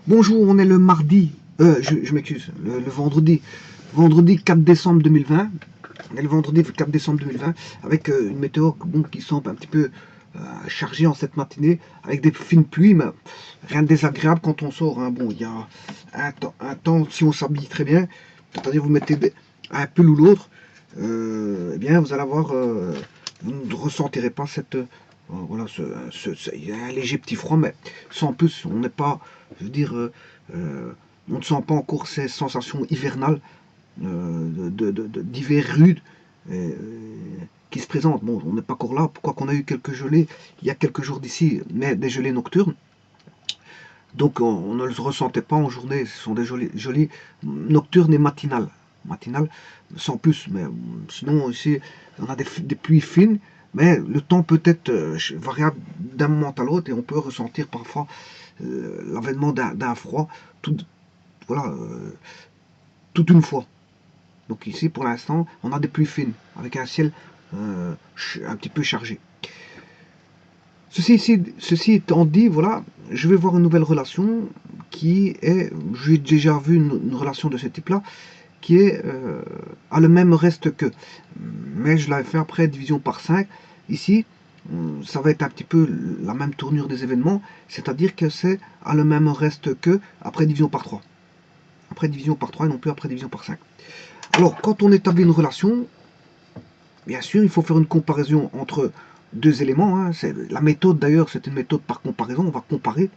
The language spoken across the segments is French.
Bonjour, on est le mardi, je m'excuse, le vendredi, 4 décembre 2020. On est le vendredi 4 décembre 2020 avec une météo bon, qui semble un petit peu chargée en cette matinée avec des fines pluies, mais rien de désagréable quand on sort. Hein. Bon, il y a un temps, si on s'habille très bien, c'est-à-dire vous mettez un pull ou l'autre, eh bien vous allez avoir, vous ne ressentirez pas cette, voilà, il y a un léger petit froid, mais sans plus, on n'est pas, je veux dire, on ne sent pas encore ces sensations hivernales d'hiver rude qui se présentent. Bon, on n'est pas encore là, pourquoi qu'on a eu quelques gelées il y a quelques jours d'ici, mais des gelées nocturnes. Donc on ne le ressentait pas en journée, ce sont des gelées nocturnes et matinales. Matinales, sans plus, mais sinon ici on a des pluies fines, mais le temps peut être variable d'un moment à l'autre et on peut ressentir parfois l'avènement d'un froid tout, voilà, toute une fois. Donc ici pour l'instant on a des pluies fines avec un ciel un petit peu chargé. Ceci étant dit, voilà, je vais voir une nouvelle relation qui est, j'ai déjà vu une relation de ce type-là, qui est a le même reste que. Mais je l'avais fait après division par 5. Ici, ça va être un petit peu la même tournure des événements, c'est-à-dire que c'est à le même reste que après division par 3. Après division par 3 et non plus après division par 5. Alors, quand on établit une relation, bien sûr, il faut faire une comparaison entre deux éléments. Hein. La méthode, d'ailleurs, c'est une méthode par comparaison. On va comparer,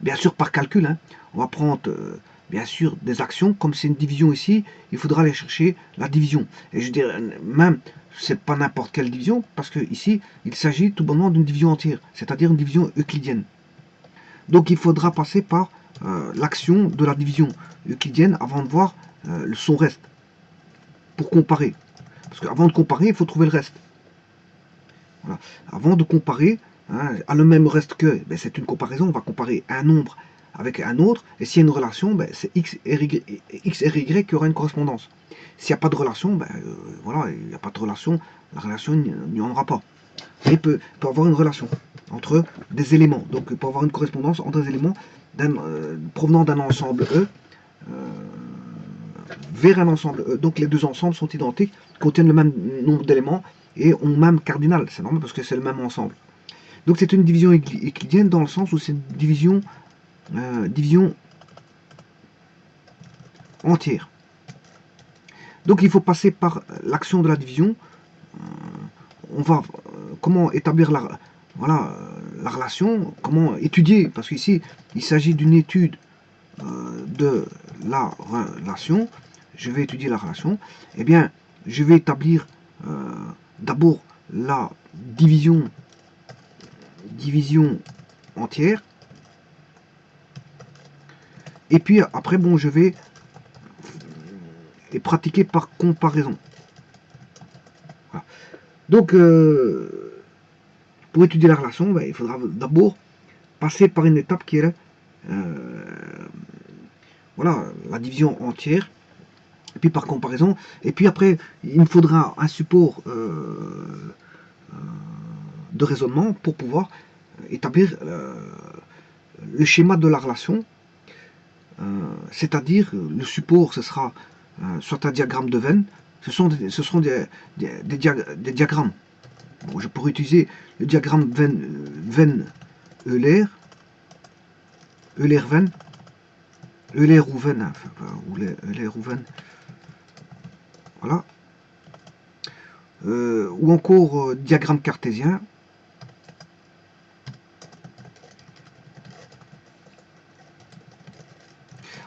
bien sûr, par calcul. Hein. On va prendre, bien sûr, des actions. Comme c'est une division ici, il faudra aller chercher la division. Et je dirais, même, c'est pas n'importe quelle division, parce que ici, il s'agit tout bonnement d'une division entière, c'est-à-dire une division euclidienne. Donc, il faudra passer par l'action de la division euclidienne avant de voir son reste, pour comparer. Parce qu'avant de comparer, il faut trouver le reste. Voilà. Avant de comparer, hein, à le même reste que, ben, c'est une comparaison, on va comparer un nombre avec un autre, et s'il y a une relation, ben, c'est x et y qui aura une correspondance. S'il n'y a pas de relation, ben, voilà, il n'y a pas de relation, la relation, il n'y en aura pas. Mais il peut avoir une relation entre des éléments, donc il peut avoir une correspondance entre des éléments provenant d'un ensemble E vers un ensemble E. Donc les deux ensembles sont identiques, contiennent le même nombre d'éléments, et ont même cardinal, c'est normal parce que c'est le même ensemble. Donc c'est une division euclidienne dans le sens où c'est une division entière. Donc il faut passer par l'action de la division. On va comment établir voilà, la relation, comment étudier, parce qu'ici il s'agit d'une étude de la relation. Je vais étudier la relation. Eh bien, je vais établir d'abord la division entière. Et puis après, bon, je vais pratiquer par comparaison. Voilà. Donc, pour étudier la relation, ben, il faudra d'abord passer par une étape qui est voilà, la division entière, et puis par comparaison. Et puis après, il me faudra un support de raisonnement pour pouvoir établir le schéma de la relation. C'est-à-dire, le support, ce sera soit un diagramme de Venn, ce seront des diagrammes. Bon, je pourrais utiliser le diagramme Venn-Euler, Euler-Venn, Euler ou Venn, enfin, Euler ou Venn, voilà. Ou encore diagramme cartésien.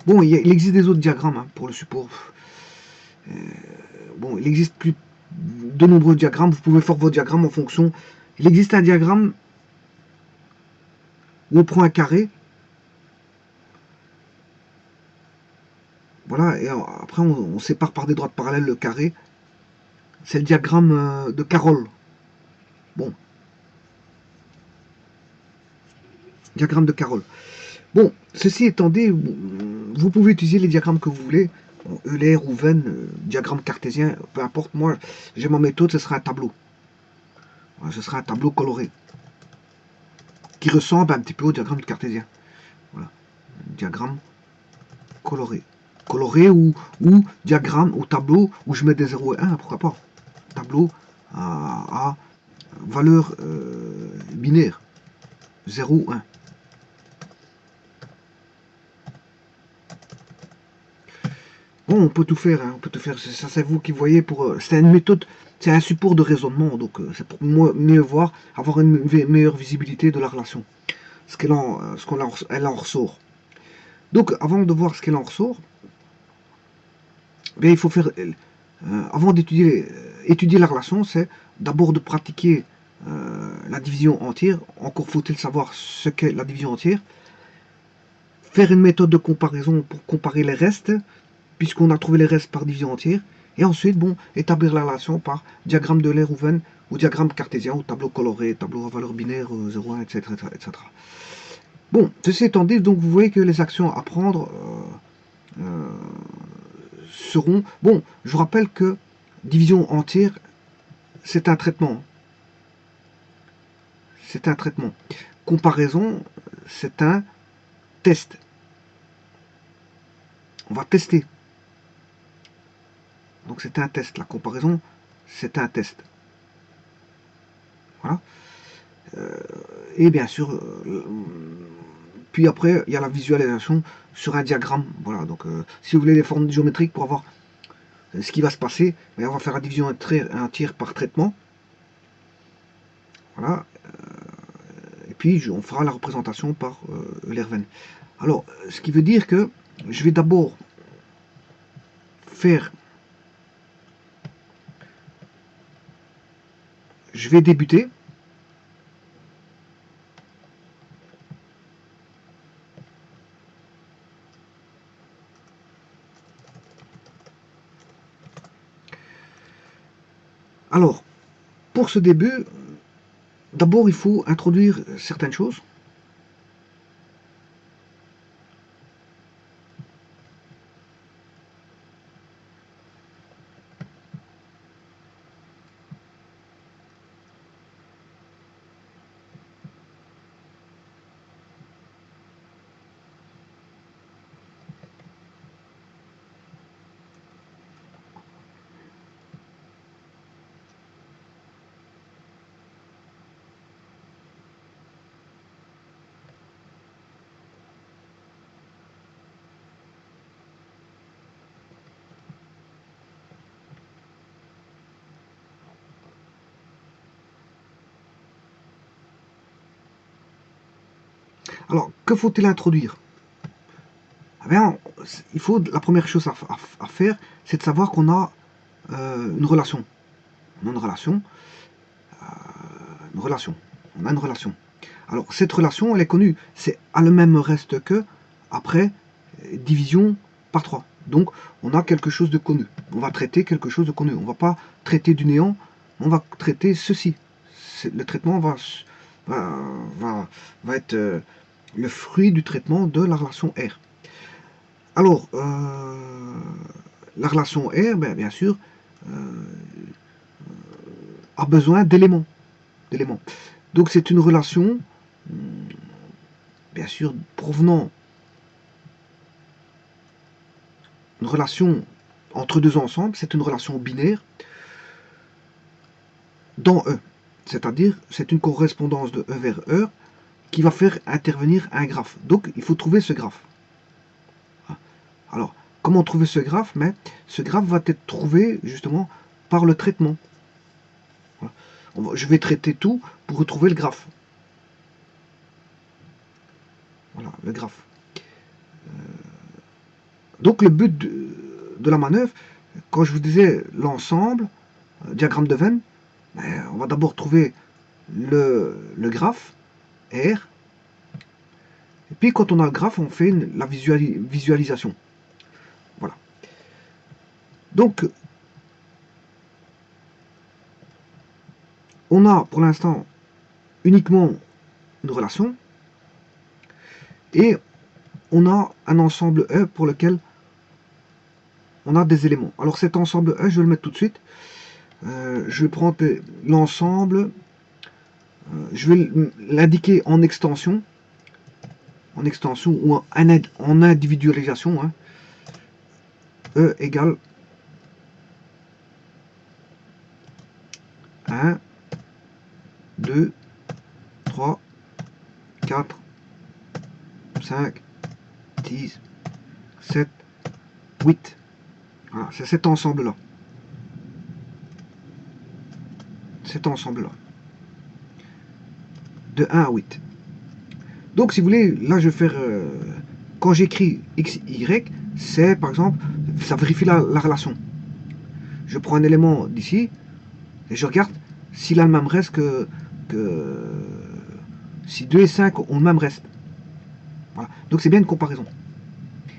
Bon, il existe des autres diagrammes hein, pour le support. Bon, il existe plus de nombreux diagrammes. Vous pouvez faire vos diagrammes en fonction. Il existe un diagramme où on prend un carré. Voilà, et après on sépare par des droites parallèles le carré. C'est le diagramme de Carroll. Bon, diagramme de Carroll. Bon, ceci étant dit, vous pouvez utiliser les diagrammes que vous voulez. Euler ou Venn, diagramme cartésien, peu importe. Moi, j'ai ma méthode, ce sera un tableau. Voilà, ce sera un tableau coloré qui ressemble un petit peu au diagramme cartésien. Voilà. diagramme coloré. Coloré ou diagramme ou tableau où je mets des 0 et 1, pourquoi pas. Tableau à valeur binaire, 0 ou 1. Bon, on peut tout faire, hein, on peut tout faire. Ça, c'est vous qui voyez. C'est une méthode, c'est un support de raisonnement. Donc, c'est pour mieux voir, avoir une meilleure visibilité de la relation. Elle en ressort. Donc, avant de voir ce qu'elle en ressort, bien, il faut faire, avant d'étudier étudier la relation, c'est d'abord de pratiquer la division entière. Encore faut-il savoir ce qu'est la division entière. Faire une méthode de comparaison pour comparer les restes, puisqu'on a trouvé les restes par division entière. Et ensuite, bon, établir la relation par diagramme de Lerhoeven ou diagramme cartésien ou tableau coloré, tableau à valeur binaire 0, 1, etc., etc. Bon, ceci étant dit, donc vous voyez que les actions à prendre seront... Bon, je vous rappelle que division entière, c'est un traitement. C'est un traitement. Comparaison, c'est un test. On va tester. Donc c'est un test. La comparaison, c'est un test. Voilà. Et bien sûr, puis après, il y a la visualisation sur un diagramme. Voilà. Donc si vous voulez des formes géométriques pour avoir ce qui va se passer, on va faire la division entière par traitement. Voilà. Et puis on fera la représentation par Lerven. Alors, ce qui veut dire que je vais d'abord faire... Je vais débuter. Alors, pour ce début, d'abord il faut introduire certaines choses. Alors, que faut-il introduire? Eh bien, il faut, la première chose à faire, c'est de savoir qu'on a une relation. On a une relation. Une relation. On a une relation. Alors, cette relation, elle est connue. C'est à le même reste que après division par 3. Donc, on a quelque chose de connu. On va traiter quelque chose de connu. On ne va pas traiter du néant, on va traiter ceci. Le traitement va être le fruit du traitement de la relation R. Alors, la relation R, bien sûr, a besoin d'éléments. Donc c'est une relation, bien sûr, provenant, une relation entre deux ensembles, c'est une relation binaire dans E. C'est-à-dire, c'est une correspondance de E vers E qui va faire intervenir un graphe. Donc, il faut trouver ce graphe. Alors, comment trouver ce graphe? Mais ce graphe va être trouvé, justement, par le traitement. Voilà. Je vais traiter tout pour retrouver le graphe. Voilà, le graphe. Donc, le but de la manœuvre, quand je vous disais l'ensemble, diagramme de Venn, on va d'abord trouver le graphe, R, et puis quand on a le graphe, on fait la visualisation. Voilà. Donc, on a pour l'instant uniquement une relation, et on a un ensemble E pour lequel on a des éléments. Alors cet ensemble E, je vais le mettre tout de suite. Je vais prendre l'ensemble, je vais l'indiquer en extension. en extension ou en individualisation, hein, E égale 1, 2, 3, 4, 5, 10, 7, 8. Voilà, c'est cet ensemble-là. Cet ensemble-là. De 1 à 8. Donc, si vous voulez, là, je vais faire... quand j'écris x, y, c'est, par exemple, ça vérifie la relation. Je prends un élément d'ici, et je regarde s'il a le même reste que si 2 et 5 ont le même reste. Voilà. Donc, c'est bien une comparaison.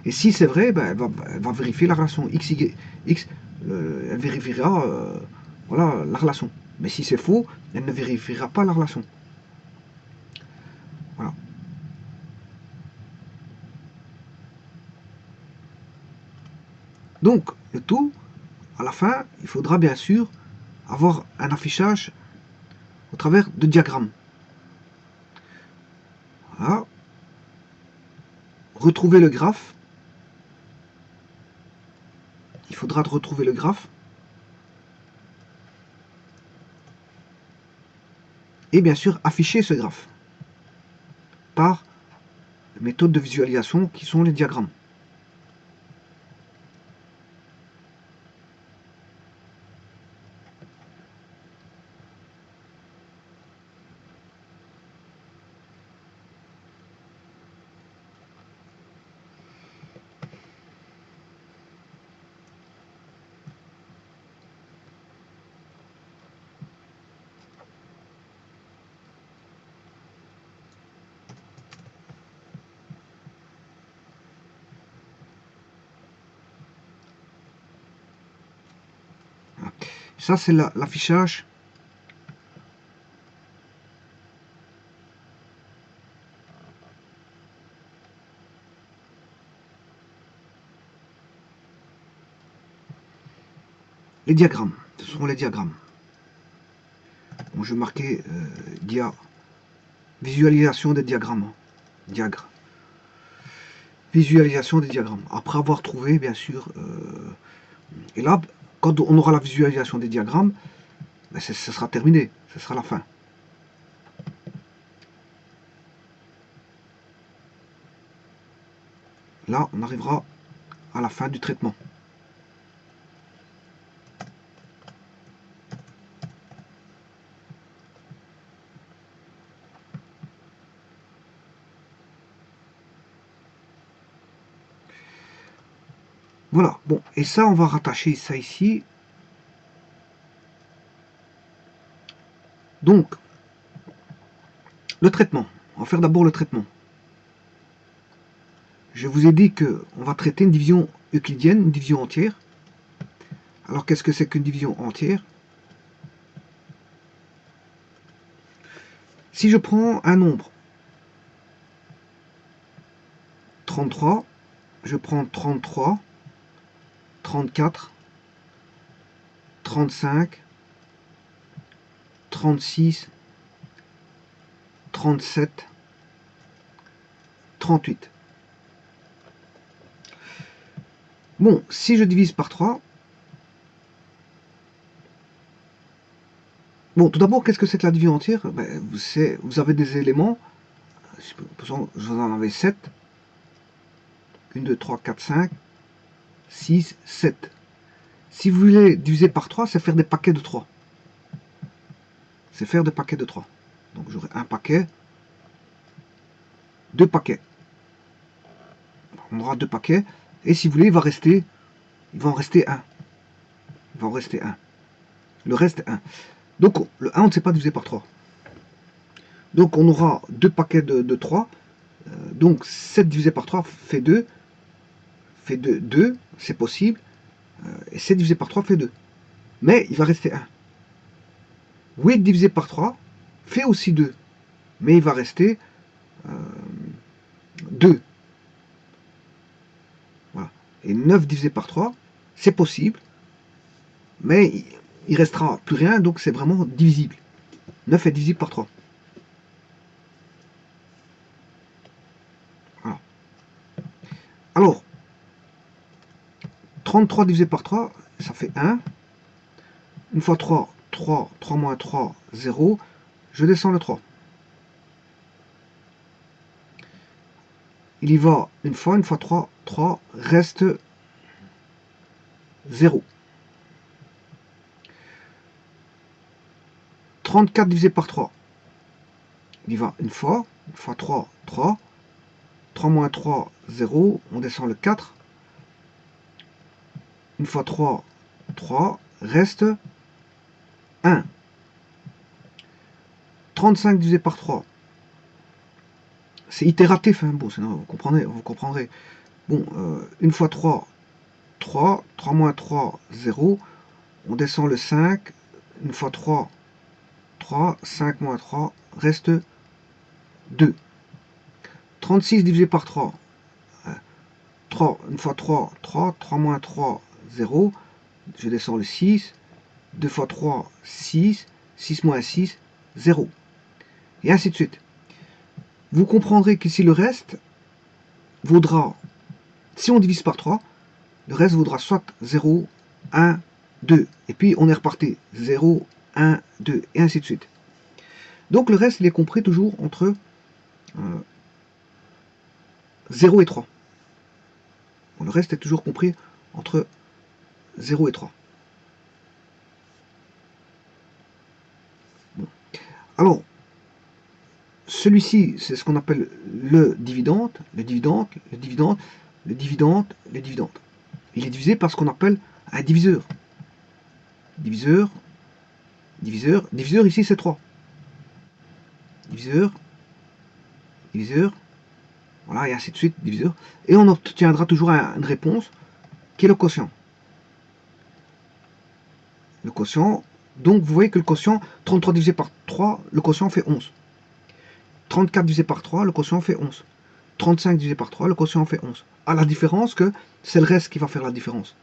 Et si c'est vrai, ben, elle va vérifier la relation x, y, x, elle vérifiera voilà, la relation. Mais si c'est faux, elle ne vérifiera pas la relation. Voilà. Donc, le tout, à la fin, il faudra bien sûr avoir un affichage au travers de diagrammes. Voilà. Retrouver le graphe. Il faudra retrouver le graphe. Et bien sûr, afficher ce graphe par les méthodes de visualisation qui sont les diagrammes. Ça, c'est l'affichage les diagrammes. Ce sont les diagrammes. Bon, je vais marquer visualisation des diagrammes. Diagre. Visualisation des diagrammes. Après avoir trouvé, bien sûr. Et là, quand on aura la visualisation des diagrammes, ben, ce sera terminé. Ce sera la fin. Là, on arrivera à la fin du traitement. Voilà, bon, et ça, on va rattacher ça ici. Donc, le traitement. On va faire d'abord le traitement. Je vous ai dit qu'on va traiter une division euclidienne, une division entière. Alors, qu'est-ce que c'est qu'une division entière? Si je prends un nombre 33, je prends 33, 34, 35, 36, 37, 38. Bon, si je divise par 3, bon, tout d'abord, qu'est-ce que c'est que la division entière? Ben, vous avez des éléments, vous en avez 7, 1, 2, 3, 4, 5, 6, 7. Si vous voulez diviser par 3, c'est faire des paquets de 3. C'est faire des paquets de 3. Donc j'aurai un paquet, deux paquets. On aura deux paquets. Et si vous voulez, il va en rester un. Il va en rester un. Le reste, 1. Donc le 1, on ne sait pas diviser par 3. Donc on aura deux paquets de 3. Donc 7 divisé par 3 fait 2. Fait 2, c'est possible. Et 7 divisé par 3 fait 2. Mais il va rester 1. 8 divisé par 3 fait aussi 2. Mais il va rester 2. Voilà. Et 9 divisé par 3, c'est possible. Mais il restera plus rien, donc c'est vraiment divisible. 9 est divisible par 3. Alors, 33 divisé par 3, ça fait 1. Une fois 3, 3, 3 moins 3, 0. Je descends le 3. Il y va une fois 3, 3, reste 0. 34 divisé par 3. Il y va une fois 3, 3. 3 moins 3, 0. On descend le 4. Une fois 3, 3. Reste 1. 35 divisé par 3. C'est itératif, hein. Bon, sinon vous comprendrez. Bon, une fois 3, 3. 3 moins 3, 0. On descend le 5. Une fois 3, 3. 5 moins 3, reste 2. 36 divisé par 3. 3, une fois 3, 3. 3 moins 3, 0. Je descends le 6. 2 fois 3, 6. 6 moins 6, 0. Et ainsi de suite. Vous comprendrez qu'ici le reste vaudra, si on divise par 3, le reste vaudra soit 0, 1, 2. Et puis on est reparti. 0, 1, 2. Et ainsi de suite. Donc le reste, il est compris toujours entre 0 et 3. Bon, le reste est toujours compris entre 0 et 3. Bon. Alors, celui-ci, c'est ce qu'on appelle le dividende, le dividende, le dividende, le dividende, le dividende. Il est divisé par ce qu'on appelle un diviseur. Diviseur, diviseur, diviseur ici c'est 3. Diviseur, diviseur, voilà, et ainsi de suite, diviseur. Et on obtiendra toujours une réponse qui est le quotient. Le quotient, donc vous voyez que le quotient, 33 divisé par 3, le quotient fait 11. 34 divisé par 3, le quotient fait 11. 35 divisé par 3, le quotient fait 11. À la différence que c'est le reste qui va faire la différence.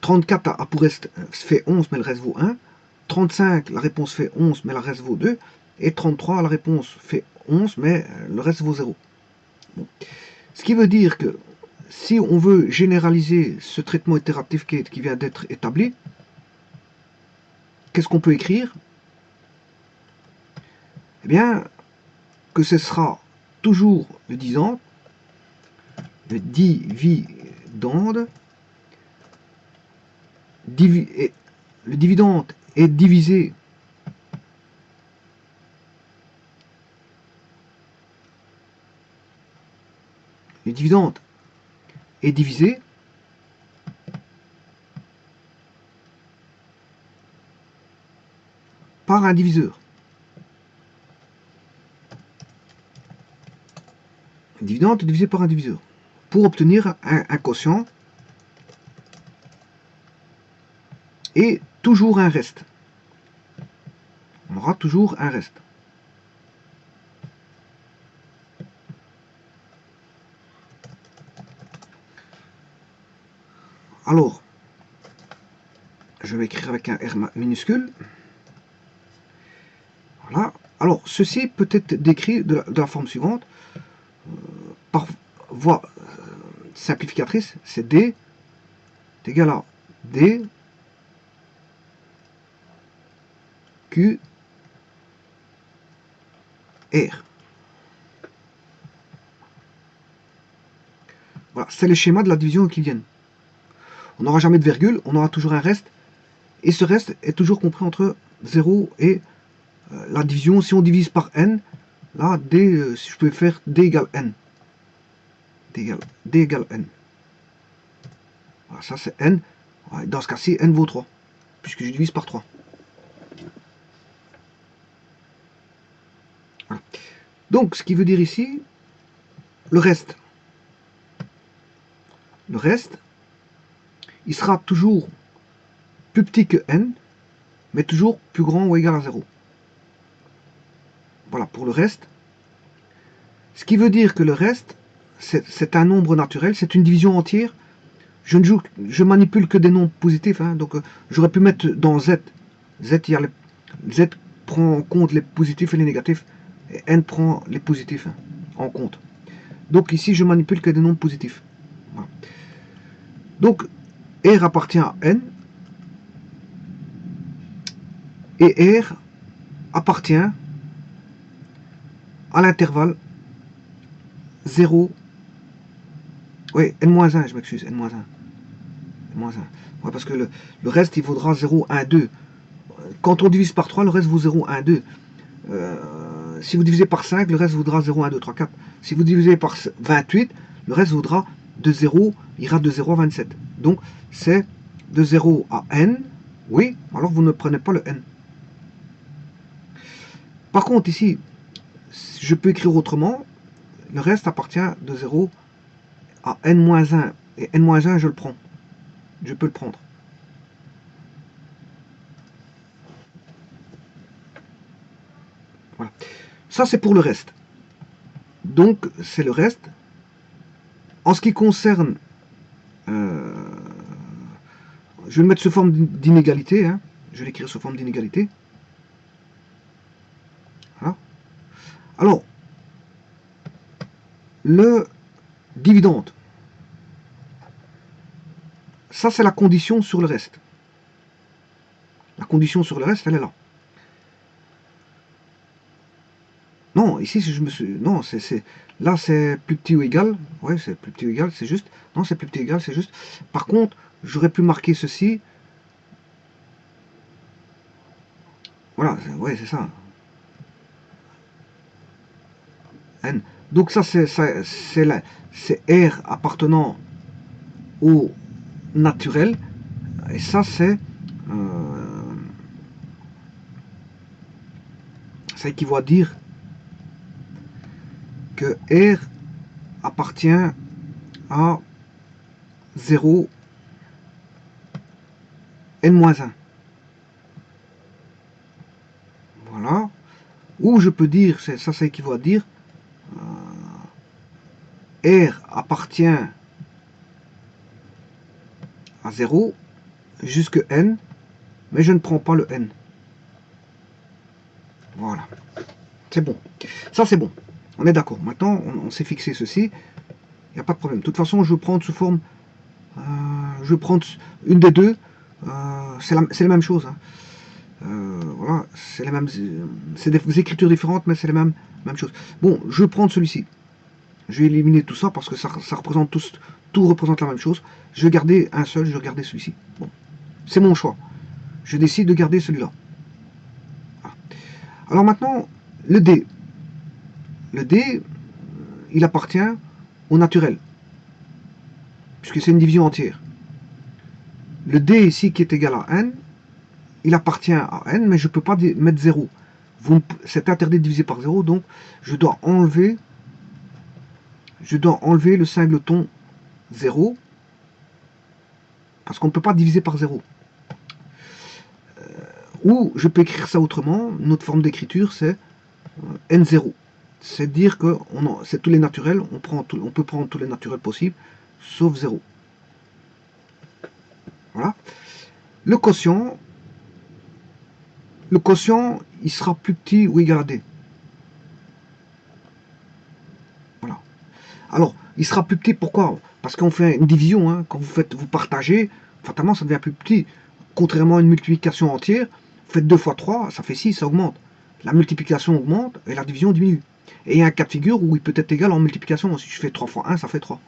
34 a pour reste fait 11, mais le reste vaut 1. 35, la réponse fait 11, mais le reste vaut 2. Et 33, la réponse fait 11, mais le reste vaut 0. Bon. Ce qui veut dire que si on veut généraliser ce traitement itératif qui vient d'être établi, qu'est-ce qu'on peut écrire? Eh bien, que ce sera toujours le dividende, le dividende est divisé le dividende est divisé par un diviseur. Le dividende est divisé par un diviseur pour obtenir un quotient et toujours un reste. On aura toujours un reste. Alors, je vais écrire avec un R minuscule. Voilà. Alors, ceci peut être décrit de la forme suivante. Par voie simplificatrice, c'est D est égal à D Q R. Voilà, c'est le schéma de la division euclidienne. On n'aura jamais de virgule, on aura toujours un reste, et ce reste est toujours compris entre 0 et la division. Si on divise par n, là, D, si je peux faire D égale n. D égale n. Voilà, ça c'est n. Dans ce cas-ci, n vaut 3, puisque je divise par 3. Voilà. Donc, ce qui veut dire ici, le reste, il sera toujours plus petit que n, mais toujours plus grand ou égal à 0. Voilà, pour le reste. Ce qui veut dire que le reste, c'est un nombre naturel, c'est une division entière. Je manipule que des nombres positifs, hein, donc j'aurais pu mettre dans Z. Z prend en compte les positifs et les négatifs, et N prend les positifs, hein, en compte. Donc ici, je manipule que des nombres positifs. Voilà. Donc, R appartient à N, et R appartient à l'intervalle 0, oui, N-1, je m'excuse, N-1. N-1. Ouais, parce que le reste, il vaudra 0, 1, 2. Quand on divise par 3, le reste vaut 0, 1, 2. Si vous divisez par 5, le reste vaudra 0, 1, 2, 3, 4. Si vous divisez par 28, le reste vaudra de 0, ira de 0 à 27. Donc, c'est de 0 à n, oui, alors vous ne prenez pas le n. Par contre, ici, je peux écrire autrement, le reste appartient de 0 à n-1, et n-1, je le prends. Je peux le prendre. Voilà. Ça, c'est pour le reste. Donc, c'est le reste. En ce qui concerne... je vais le mettre sous forme d'inégalité. Hein. Je vais l'écrire sous forme d'inégalité. Voilà. Alors, le dividende. Ça, c'est la condition sur le reste. La condition sur le reste, elle est là. Non, ici, je me suis... Non, là, c'est plus petit ou égal. Ouais, c'est plus petit ou égal, c'est juste. Non, c'est plus petit ou égal, c'est juste. Par contre, j'aurais pu marquer ceci. Voilà, ouais, c'est ça. N. Donc ça, c'est R appartenant au naturel. Et ça, ça équivaut à dire que R appartient à 0, n-1. Voilà. Ou je peux dire, ça équivaut à dire R appartient à 0 jusque n, mais je ne prends pas le n. Voilà. C'est bon. Ça, c'est bon. On est d'accord. Maintenant, on s'est fixé ceci. Il n'y a pas de problème. De toute façon, je vais prendre sous forme... je vais prendre une des deux. C'est la même chose. Hein. Voilà. C'est les mêmes... C'est des écritures différentes, mais c'est les mêmes choses. Bon, je vais prendre celui-ci. Je vais éliminer tout ça parce que ça représente tout représente la même chose. Je vais garder un seul, je vais garder celui-ci. Bon. C'est mon choix. Je décide de garder celui-là. Voilà. Alors maintenant, le D. Le D, il appartient au naturel, puisque c'est une division entière. Le D ici qui est égal à n, il appartient à n, mais je ne peux pas mettre 0. C'est interdit de diviser par 0, donc je dois enlever le singleton 0, parce qu'on ne peut pas diviser par 0. Ou je peux écrire ça autrement, notre forme d'écriture c'est n0. C'est dire que c'est tous les naturels, on peut prendre tous les naturels possibles, sauf 0. Voilà. Le quotient, il sera plus petit ou égal à D. Voilà. Alors, il sera plus petit, pourquoi? Parce qu'on fait une division, hein. Quand vous partagez, fatalement ça devient plus petit. Contrairement à une multiplication entière, vous faites 2 fois 3, ça fait 6, ça augmente. La multiplication augmente et la division diminue. Et il y a un cas de figure où il peut être égal en multiplication. Si je fais 3 fois 1, ça fait 3.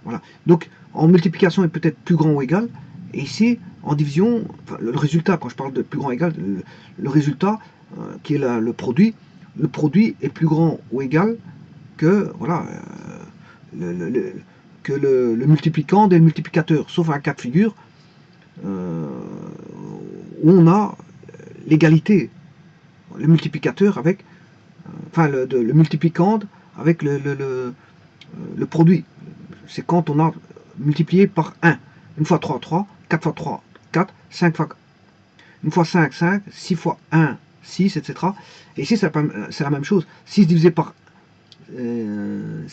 Voilà. Donc, en multiplication, il peut être plus grand ou égal. Et ici, en division, enfin, le résultat, quand je parle de plus grand ou égal, le résultat, qui est le produit est plus grand ou égal que, voilà, le multiplicand et le multiplicateur. Sauf un cas de figure où on a l'égalité. Le multiplicateur avec, enfin, le multiplicand avec le produit. C'est quand on a multiplié par 1. Une fois 3, 3, 4 fois 3, 4, 5 fois 4. Une fois 5, 5, 6 fois 1, 6, etc. Et ici, c'est la même chose. 6 divisé par 1,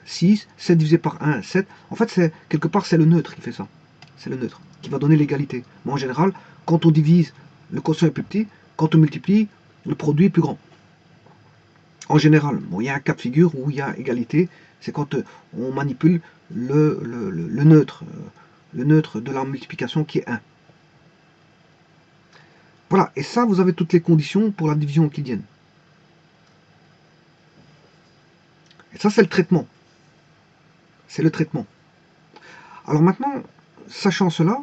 6, 7 divisé par 1, 7. En fait, quelque part, c'est le neutre qui fait ça. C'est le neutre qui va donner l'égalité. Mais en général, quand on divise, le quotient est plus petit. Quand on multiplie, le produit est plus grand. En général, bon, il y a un cas de figure où il y a égalité, c'est quand on manipule le neutre de la multiplication qui est 1. Voilà, et ça, vous avez toutes les conditions pour la division euclidienne. Et ça, c'est le traitement. C'est le traitement. Alors maintenant, sachant cela,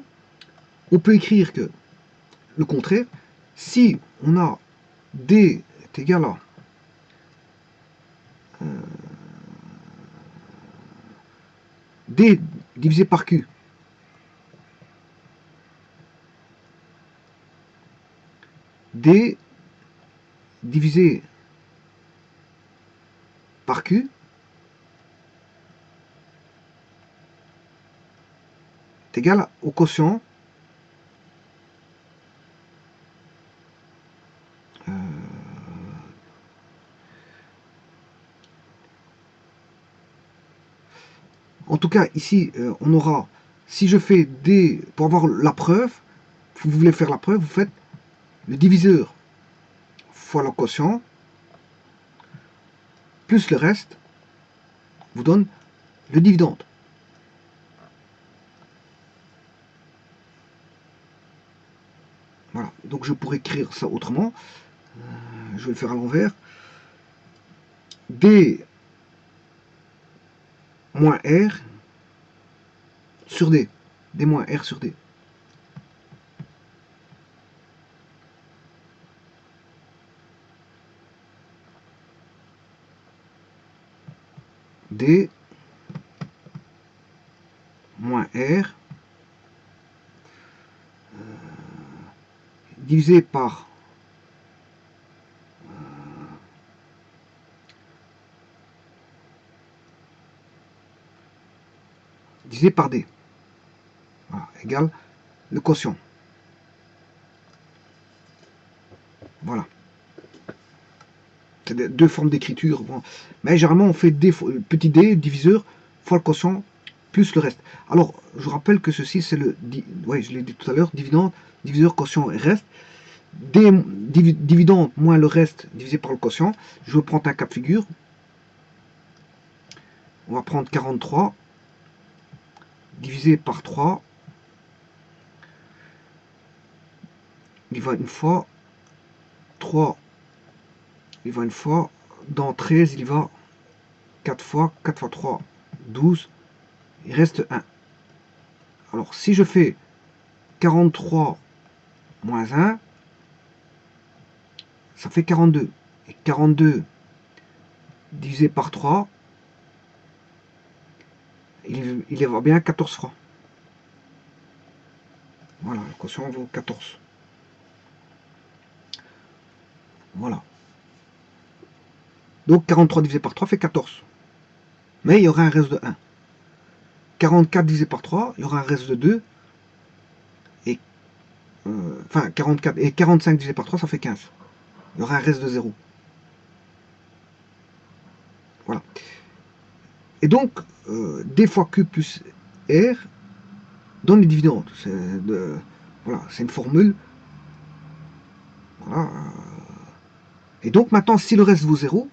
on peut écrire que le contraire, si on a D est égal à D divisé par Q, D divisé par Q est égal au quotient en tout cas, ici, on aura, si je fais D, pour avoir la preuve, vous voulez faire la preuve, vous faites le diviseur fois le quotient, plus le reste, vous donne le dividende. Voilà, donc je pourrais écrire ça autrement. Je vais le faire à l'envers. D moins R sur D. D moins R sur D. D moins R divisé par D. Voilà, égale le quotient. Voilà. C'est deux formes d'écriture. Bon. Mais généralement, on fait D, petit d, diviseur, fois le quotient, plus le reste. Alors, je rappelle que ceci, c'est le, ouais, je l'ai dit tout à l'heure, dividende, diviseur, quotient et reste. Dividende moins le reste divisé par le quotient. Je vais prendre un cas de figure. On va prendre 43 divisé par 3. Il va une fois. 3, il va une fois. Dans 13, il va 4 fois. 4 fois 3, 12. Il reste 1. Alors, si je fais 43 moins 1, ça fait 42. Et 42 divisé par 3, il y va bien 14 francs. Voilà, le quotient vaut 14. Voilà. Donc 43 divisé par 3 fait 14. Mais il y aura un reste de 1. 44 divisé par 3, il y aura un reste de 2. Et, enfin, 44 et 45 divisé par 3, ça fait 15. Il y aura un reste de 0. Voilà. Et donc, D fois Q plus R donne les dividendes. Voilà, c'est une formule. Voilà. Et donc maintenant, si le reste vaut 0,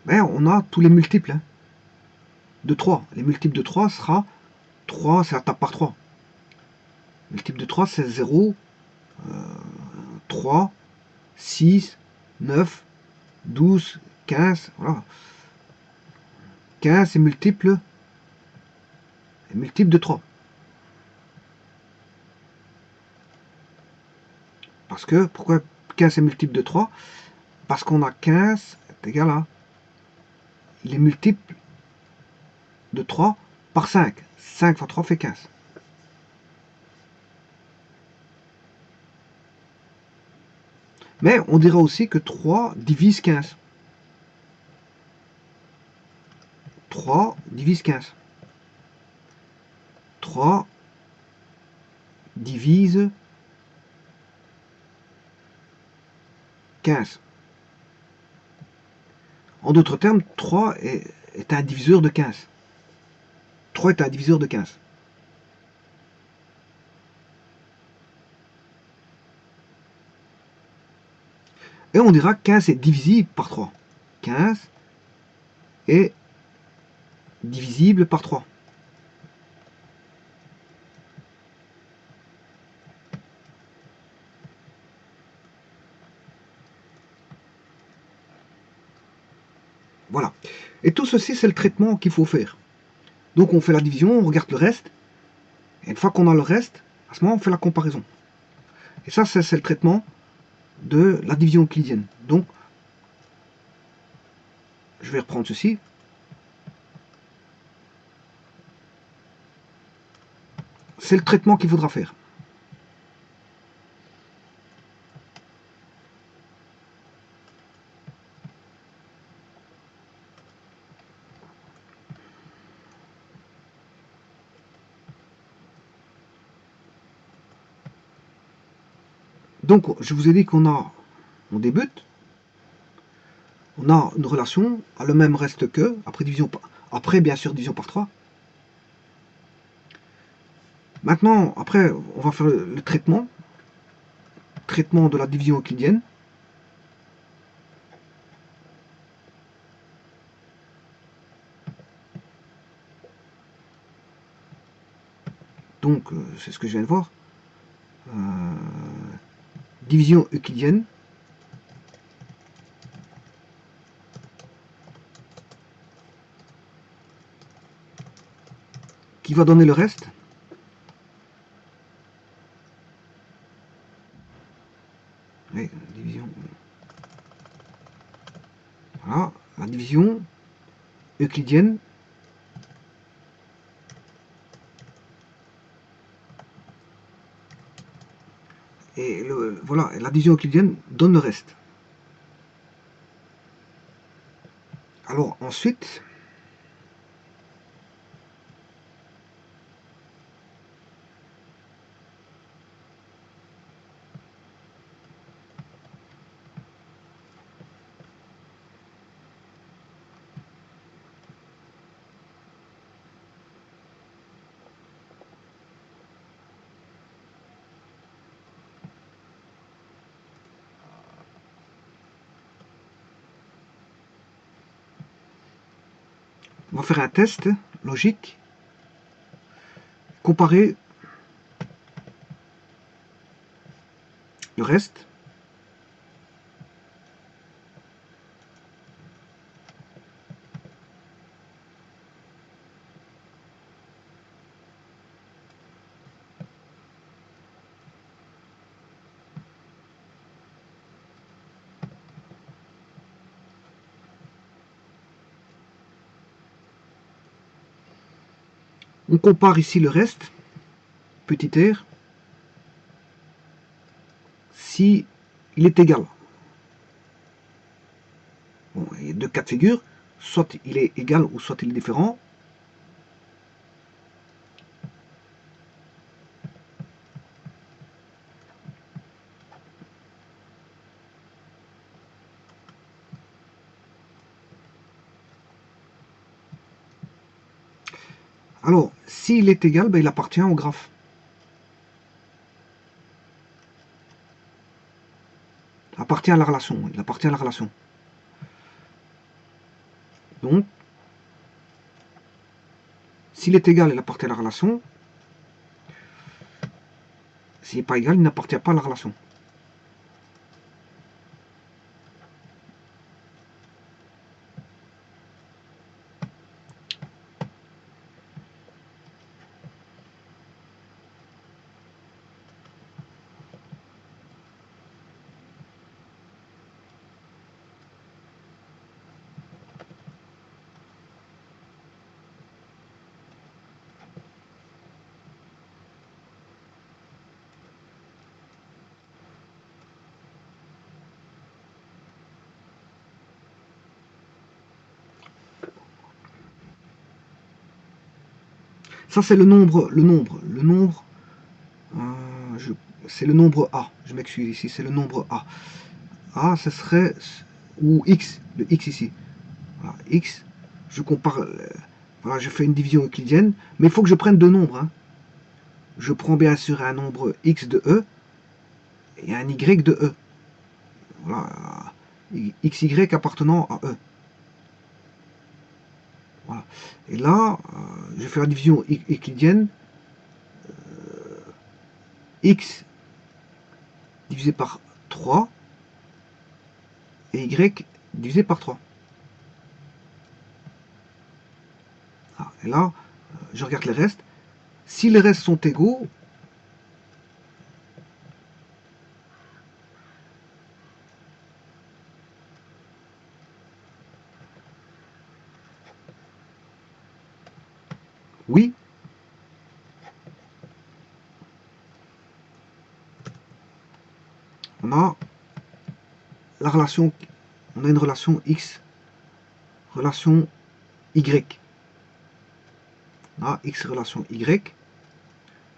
ben, on a tous les multiples hein, de 3. Les multiples de 3 sera 3, c'est la table par 3. Multiple de 3, c'est 0, 3, 6, 9, 12, 15. Voilà. 15 est multiple de 3. Parce que, pourquoi 15 est multiple de 3? Parce qu'on a 15 est égal à, il est multiple de 3 par 5. 5 fois 3 fait 15. Mais on dira aussi que 3 divise 15. 3 divise 15. 3 divise 15. En d'autres termes, 3 est un diviseur de 15. 3 est un diviseur de 15. Et on dira que 15 est divisible par 3. 15 est divisible par 3. Voilà. Et tout ceci, c'est le traitement qu'il faut faire. Donc on fait la division, on regarde le reste, et une fois qu'on a le reste, à ce moment on fait la comparaison. Et ça, c'est le traitement de la division euclidienne. Donc, je vais reprendre ceci. C'est le traitement qu'il faudra faire. Donc, je vous ai dit on débute, on a une relation à le même reste que, après bien sûr division par 3. Maintenant, après, on va faire le traitement de la division euclidienne. Donc, c'est ce que je viens de voir. Division euclidienne. Qui va donner le reste. Oui, division. Voilà, la division euclidienne. Et voilà, la division euclidienne donne le reste. Alors ensuite, on va faire un test logique, comparer le reste. On compare ici le reste, petit r, si il est égal. Bon, il y a deux cas de figure, soit il est égal ou soit il est différent. Alors, s'il est égal, ben, il appartient au graphe. Appartient à la relation, il appartient à la relation. Donc, s'il est égal, il appartient à la relation. S'il n'est pas égal, il n'appartient pas à la relation. Ça, c'est le nombre, c'est le nombre A. Je m'excuse ici, c'est le nombre A. A, ce serait, ou X, le X ici. Voilà, X, je compare, voilà, je fais une division euclidienne, mais il faut que je prenne deux nombres. Hein. Je prends bien sûr un nombre X de E et un Y de E. Voilà. XY appartenant à E. Voilà. Et là, je fais la division euclidienne. X divisé par 3 et Y divisé par 3. Ah, et là, je regarde les restes. Si les restes sont égaux, oui, on a la relation, on a une relation X, relation Y. On a X relation Y.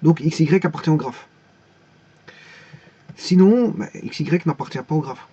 Donc XY appartient au graphe. Sinon, XY n'appartient pas au graphe.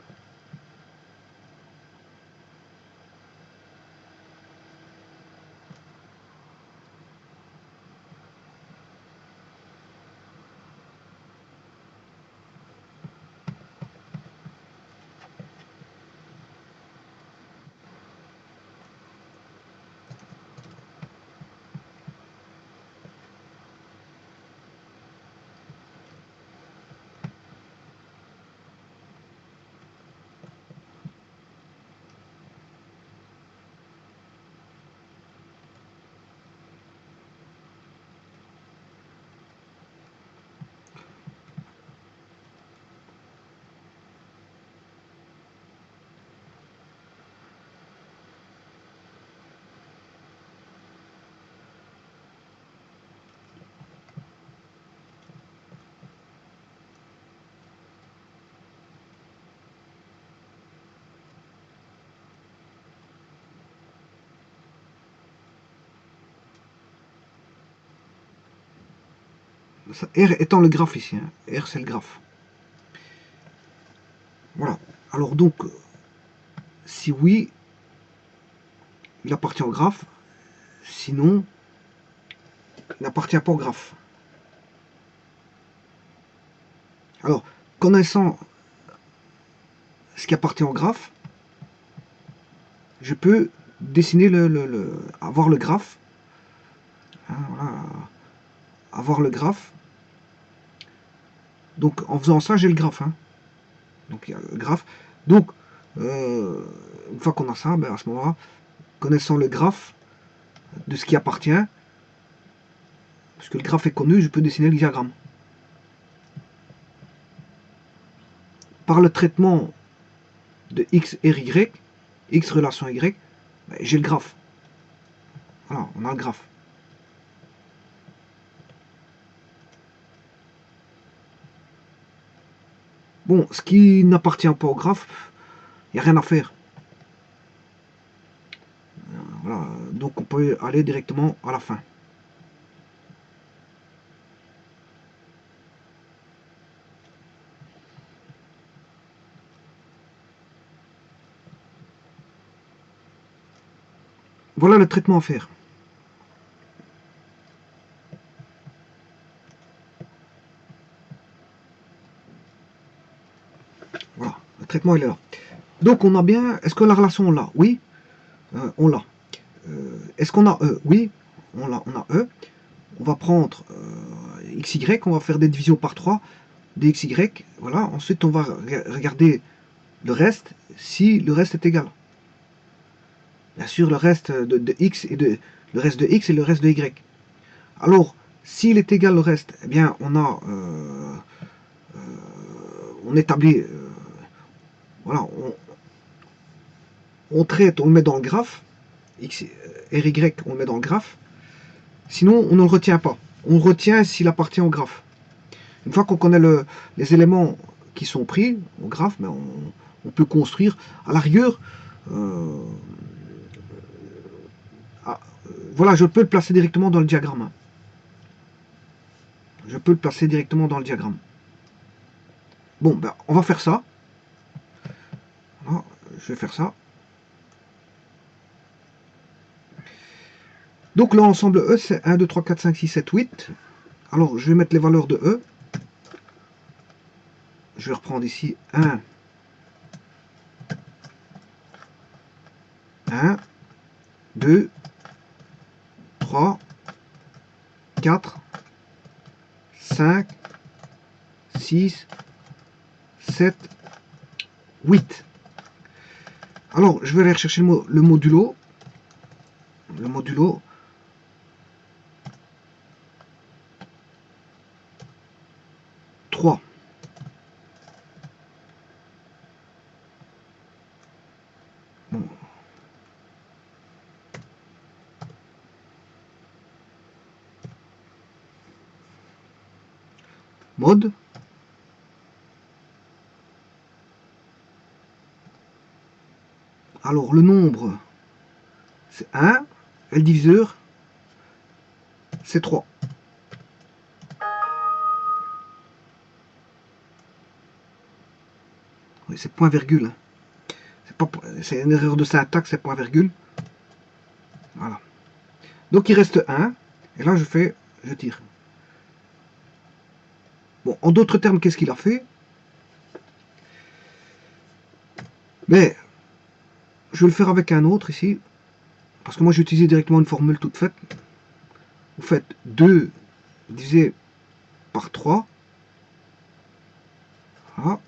R étant le graphe ici. Hein. R c'est le graphe. Voilà. Alors donc, si oui, il appartient au graphe. Sinon, il n'appartient pas au graphe. Alors, connaissant ce qui appartient au graphe, je peux dessiner avoir le graphe. Hein, voilà, avoir le graphe. Donc en faisant ça, j'ai le graphe. Hein. Donc il y a le graphe. Donc, une fois qu'on a ça, ben, à ce moment-là, connaissant le graphe de ce qui appartient, puisque le graphe est connu, je peux dessiner le diagramme. Par le traitement de X et Y, X relation Y, ben, j'ai le graphe. Voilà, on a le graphe. Bon, ce qui n'appartient pas au graphe, il n'y a rien à faire. Voilà, donc on peut aller directement à la fin. Voilà le traitement à faire. Voilà, le traitement il est là. Donc on a bien, est-ce que la relation on l'a? Oui, on l'a. Est-ce qu'on a E? Oui, on a E. On va prendre XY, on va faire des divisions par 3 des XY. Voilà, ensuite on va regarder le reste, si le reste est égal. Bien sûr, le reste de X et le reste de X et le reste de Y. Alors, s'il est égal au reste, eh bien on a on établit voilà, on traite, on le met dans le graphe, X et Y, on le met dans le graphe. Sinon, on ne le retient pas. On retient s'il appartient au graphe. Une fois qu'on connaît les éléments qui sont pris au graphe, mais on peut construire. À la rigueur, euh, voilà, je peux le placer directement dans le diagramme. Je peux le placer directement dans le diagramme. Bon, ben, on va faire ça. Voilà, je vais faire ça. Donc l'ensemble E, c'est 1, 2, 3, 4, 5, 6, 7, 8. Alors, je vais mettre les valeurs de E. Je vais reprendre ici 1, 1, 2, 3, 4, 5, 6, 7, 8. Alors, je vais aller rechercher le modulo. Le modulo. Trois. Bon. Mode. Alors, le nombre, c'est 1. Et le diviseur, c'est 3. Oui, c'est point virgule. C'est une erreur de syntaxe, c'est point virgule. Voilà. Donc il reste 1. Et là je tire. Bon, en d'autres termes, qu'est-ce qu'il a fait? Mais je vais le faire avec un autre ici. Parce que moi j'ai utilisé directement une formule toute faite. Vous faites 2 divisé par 3. Voilà.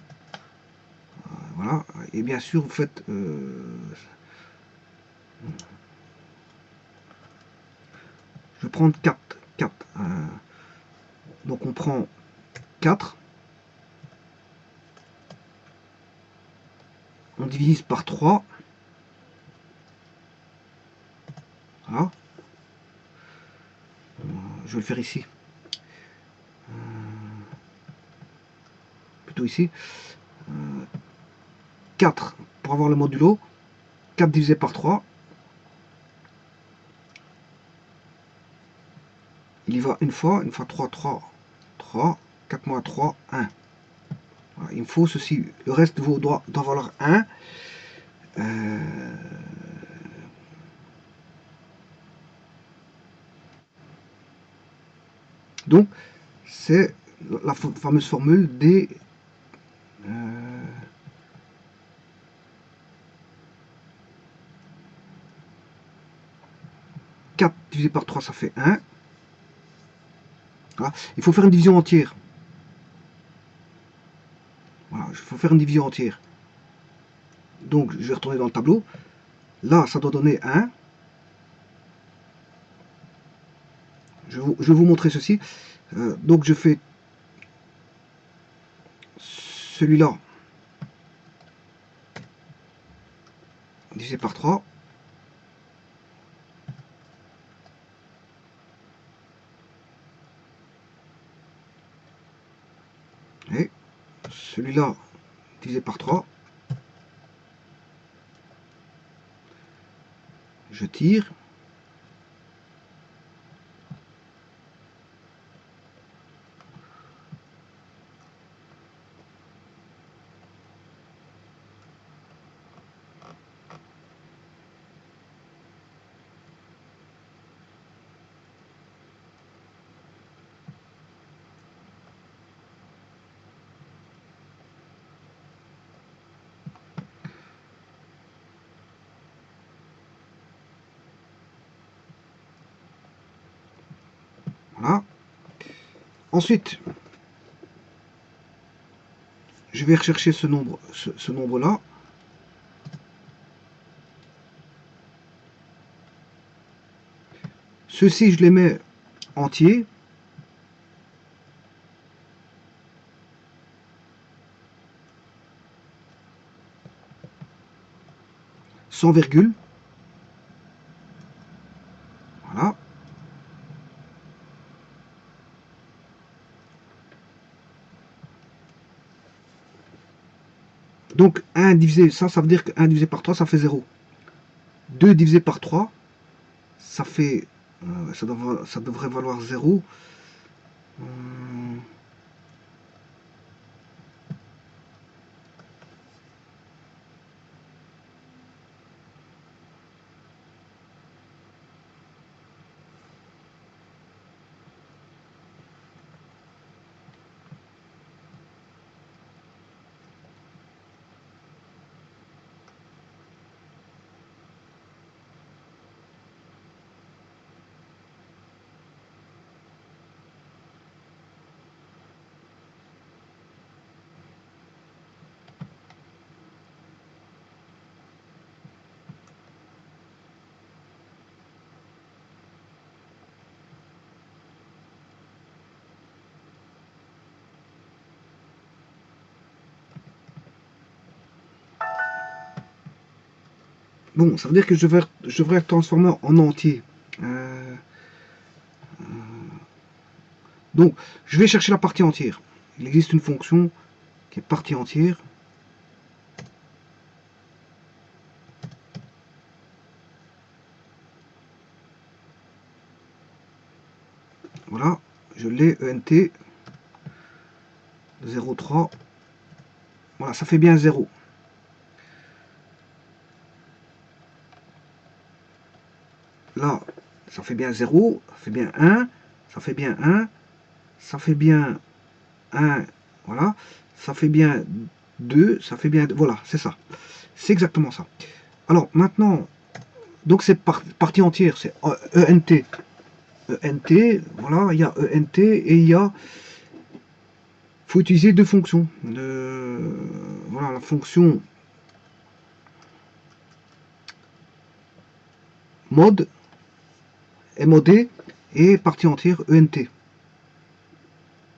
Voilà. Et bien sûr, vous faites... je vais prendre 4. Donc on prend 4. On divise par 3. Voilà. Je vais le faire ici. Plutôt ici. 4 pour avoir le modulo. 4 divisé par 3. Il y va une fois 3, 3, 4 moins 3, 1. Voilà, il me faut ceci. Le reste doit valoir 1. Donc, c'est la fameuse formule des... 4 divisé par 3, ça fait 1. Voilà. Il faut faire une division entière. Voilà, il faut faire une division entière. Donc, je vais retourner dans le tableau. Là, ça doit donner 1. Je vais vous montrer ceci. Donc, je fais celui-là divisé par 3. Et celui-là divisé par 3. Je tire. Voilà. Ensuite, je vais rechercher ce nombre-là. Ceux-ci, je les mets entiers. Sans virgule. Voilà. Donc 1 divisé, ça veut dire que 1 divisé par 3, ça fait 0. 2 divisé par 3, ça fait... ça devrait valoir 0. Bon, ça veut dire que je devrais transformer en entier. Donc, je vais chercher la partie entière. Il existe une fonction qui est partie entière. Voilà, je l'ai, ENT 0,3. Voilà, ça fait bien 0. Là, ça fait bien 0, ça fait bien 1, ça fait bien 1, ça fait bien 1, voilà, ça fait bien 2, ça fait bien 2, voilà, c'est ça. C'est exactement ça. Alors, maintenant, donc c'est partie entière, c'est ENT. ENT, voilà, il y a ENT et il y a... faut utiliser deux fonctions. Voilà, la fonction mode, MOD, et partie entière ENT.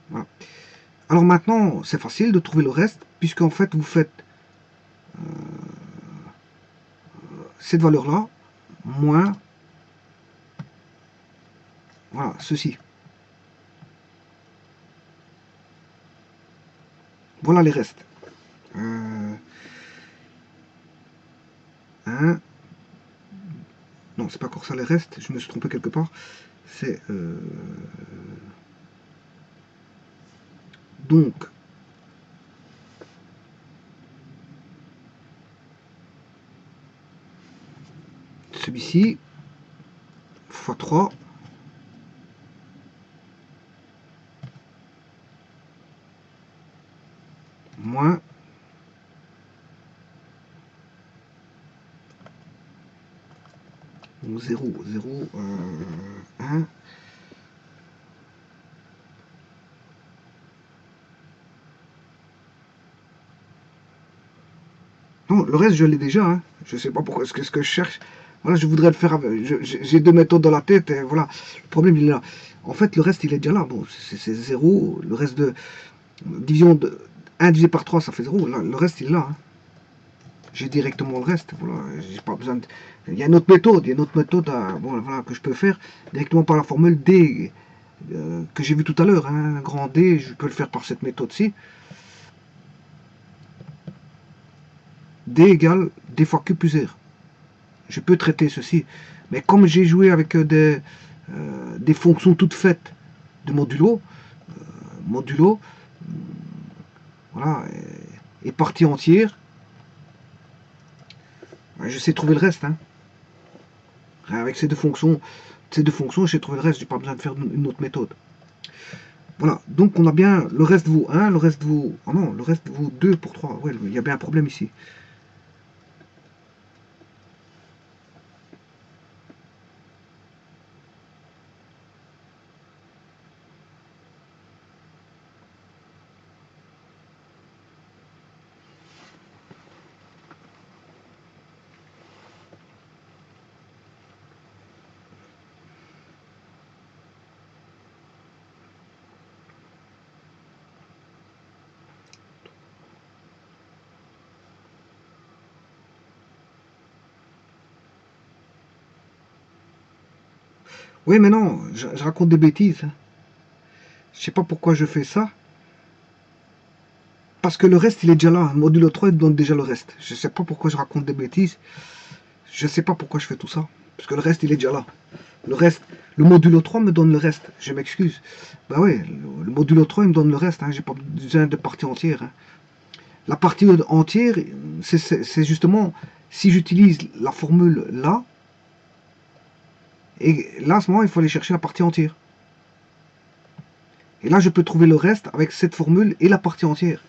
Voilà. Alors maintenant, c'est facile de trouver le reste, puisqu'en fait, vous faites cette valeur-là, moins, voilà, ceci. Voilà les restes. 1, non, c'est pas encore ça les restes, je me suis trompé quelque part. C'est... donc, celui-ci, fois 3, moins 0, 0, 1. Non, le reste, je l'ai déjà. Hein. Je sais pas pourquoi, ce que je cherche. Voilà, je voudrais le faire. J'ai deux méthodes dans la tête. Et voilà, le problème, il est là. En fait, le reste, il est déjà là. Bon, c'est 0. Le reste de division de 1 divisé par 3, ça fait 0. Là, le reste, il est là. Hein. J'ai directement le reste. Voilà, j'ai pas besoin de... Il y a une autre méthode. Il y a une autre méthode bon, voilà, que je peux faire directement par la formule D que j'ai vu tout à l'heure. Hein. Un grand D, je peux le faire par cette méthode-ci. D égale D fois Q plus R. Je peux traiter ceci. Mais comme j'ai joué avec des fonctions toutes faites de modulo, voilà, et partie entière, je sais trouver le reste. Hein. Avec ces deux fonctions, j'ai trouvé le reste. J'ai pas besoin de faire une autre méthode. Voilà, donc on a bien le reste vaut 1, le reste vaut... Oh non, le reste vaut 2 pour 3. Ouais, il y a bien un problème ici. Oui, mais non, je raconte des bêtises. Hein. Je sais pas pourquoi je fais ça. Parce que le reste, il est déjà là. Modulo 3, il donne déjà le reste. Je sais pas pourquoi je raconte des bêtises. Je sais pas pourquoi je fais tout ça. Parce que le reste, il est déjà là. Le reste, le modulo 3 me donne le reste. Je m'excuse. Bah ouais, le modulo 3, il me donne le reste. Hein. J'ai pas besoin de partie entière. Hein. La partie entière, c'est justement si j'utilise la formule là, et là, à ce moment, il faut aller chercher la partie entière. Et là, je peux trouver le reste avec cette formule et la partie entière.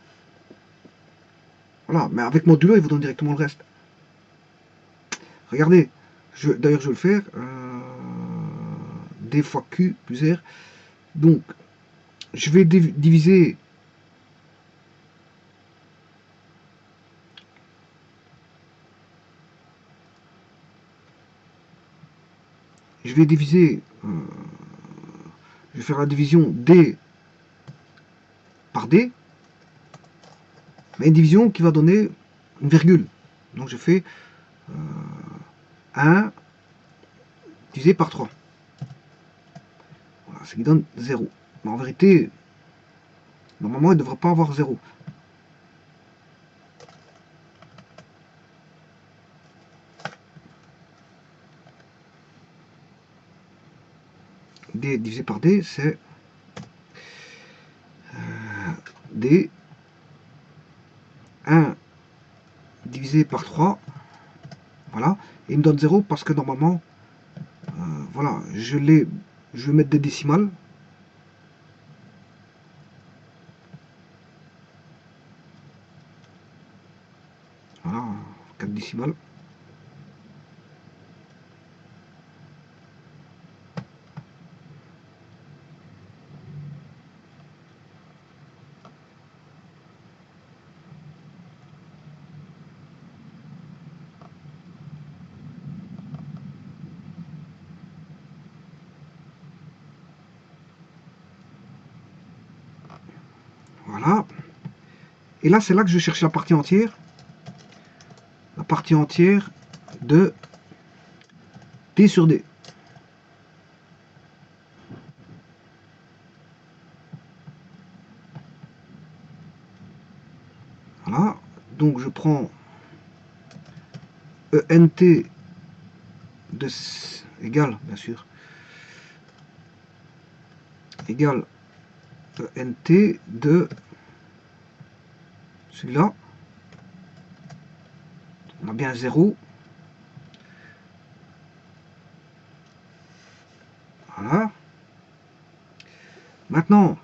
Voilà, mais avec modulo, il vous donne directement le reste. Regardez, d'ailleurs, je vais le faire. D fois Q plus R. Donc, je vais diviser je vais diviser, je vais faire la division D par D, mais une division qui va donner une virgule. Donc je fais 1 divisé par 3. Voilà, ce qui donne 0. Mais en vérité, normalement, il ne devrait pas avoir 0. D divisé par D, c'est D 1 divisé par 3. Voilà. Et il me donne 0 parce que normalement, voilà, je vais mettre des décimales. Voilà, 4 décimales. Voilà. Et là, c'est là que je cherche la partie entière. La partie entière de D sur D. Voilà. Donc je prends ENT de égale, bien sûr, égale ENT de celui-là. On a bien 0. Voilà. Maintenant,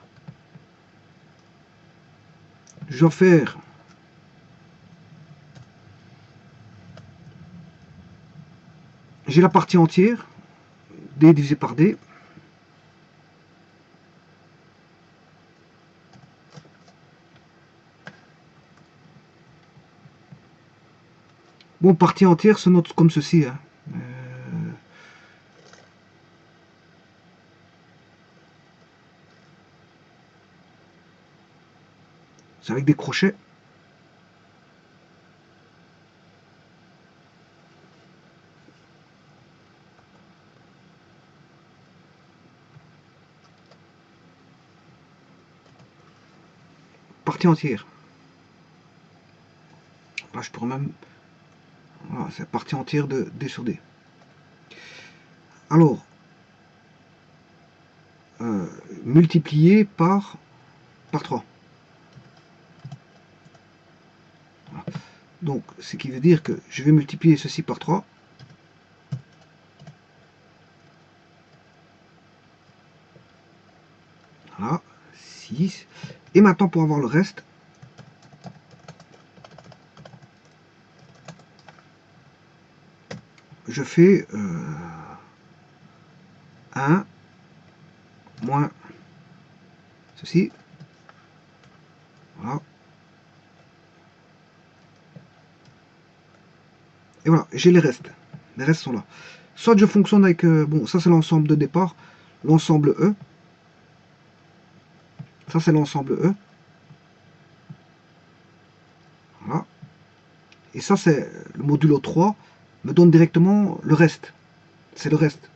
je vais faire j'ai la partie entière, D divisé par D. Bon, partie entière se note comme ceci. Hein. C'est avec des crochets. Partie entière. Là, je pourrais même... Voilà, c'est partie entière de D sur D. Alors, multiplié par 3. Voilà. Donc, ce qui veut dire que je vais multiplier ceci par 3. Voilà, 6. Et maintenant, pour avoir le reste, je fais 1 moins ceci. Voilà. Et voilà, j'ai les restes. Les restes sont là. Soit je fonctionne avec... bon, ça c'est l'ensemble de départ. L'ensemble E. Ça c'est l'ensemble E. Voilà. Et ça c'est le modulo 3 me donne directement le reste. C'est le reste.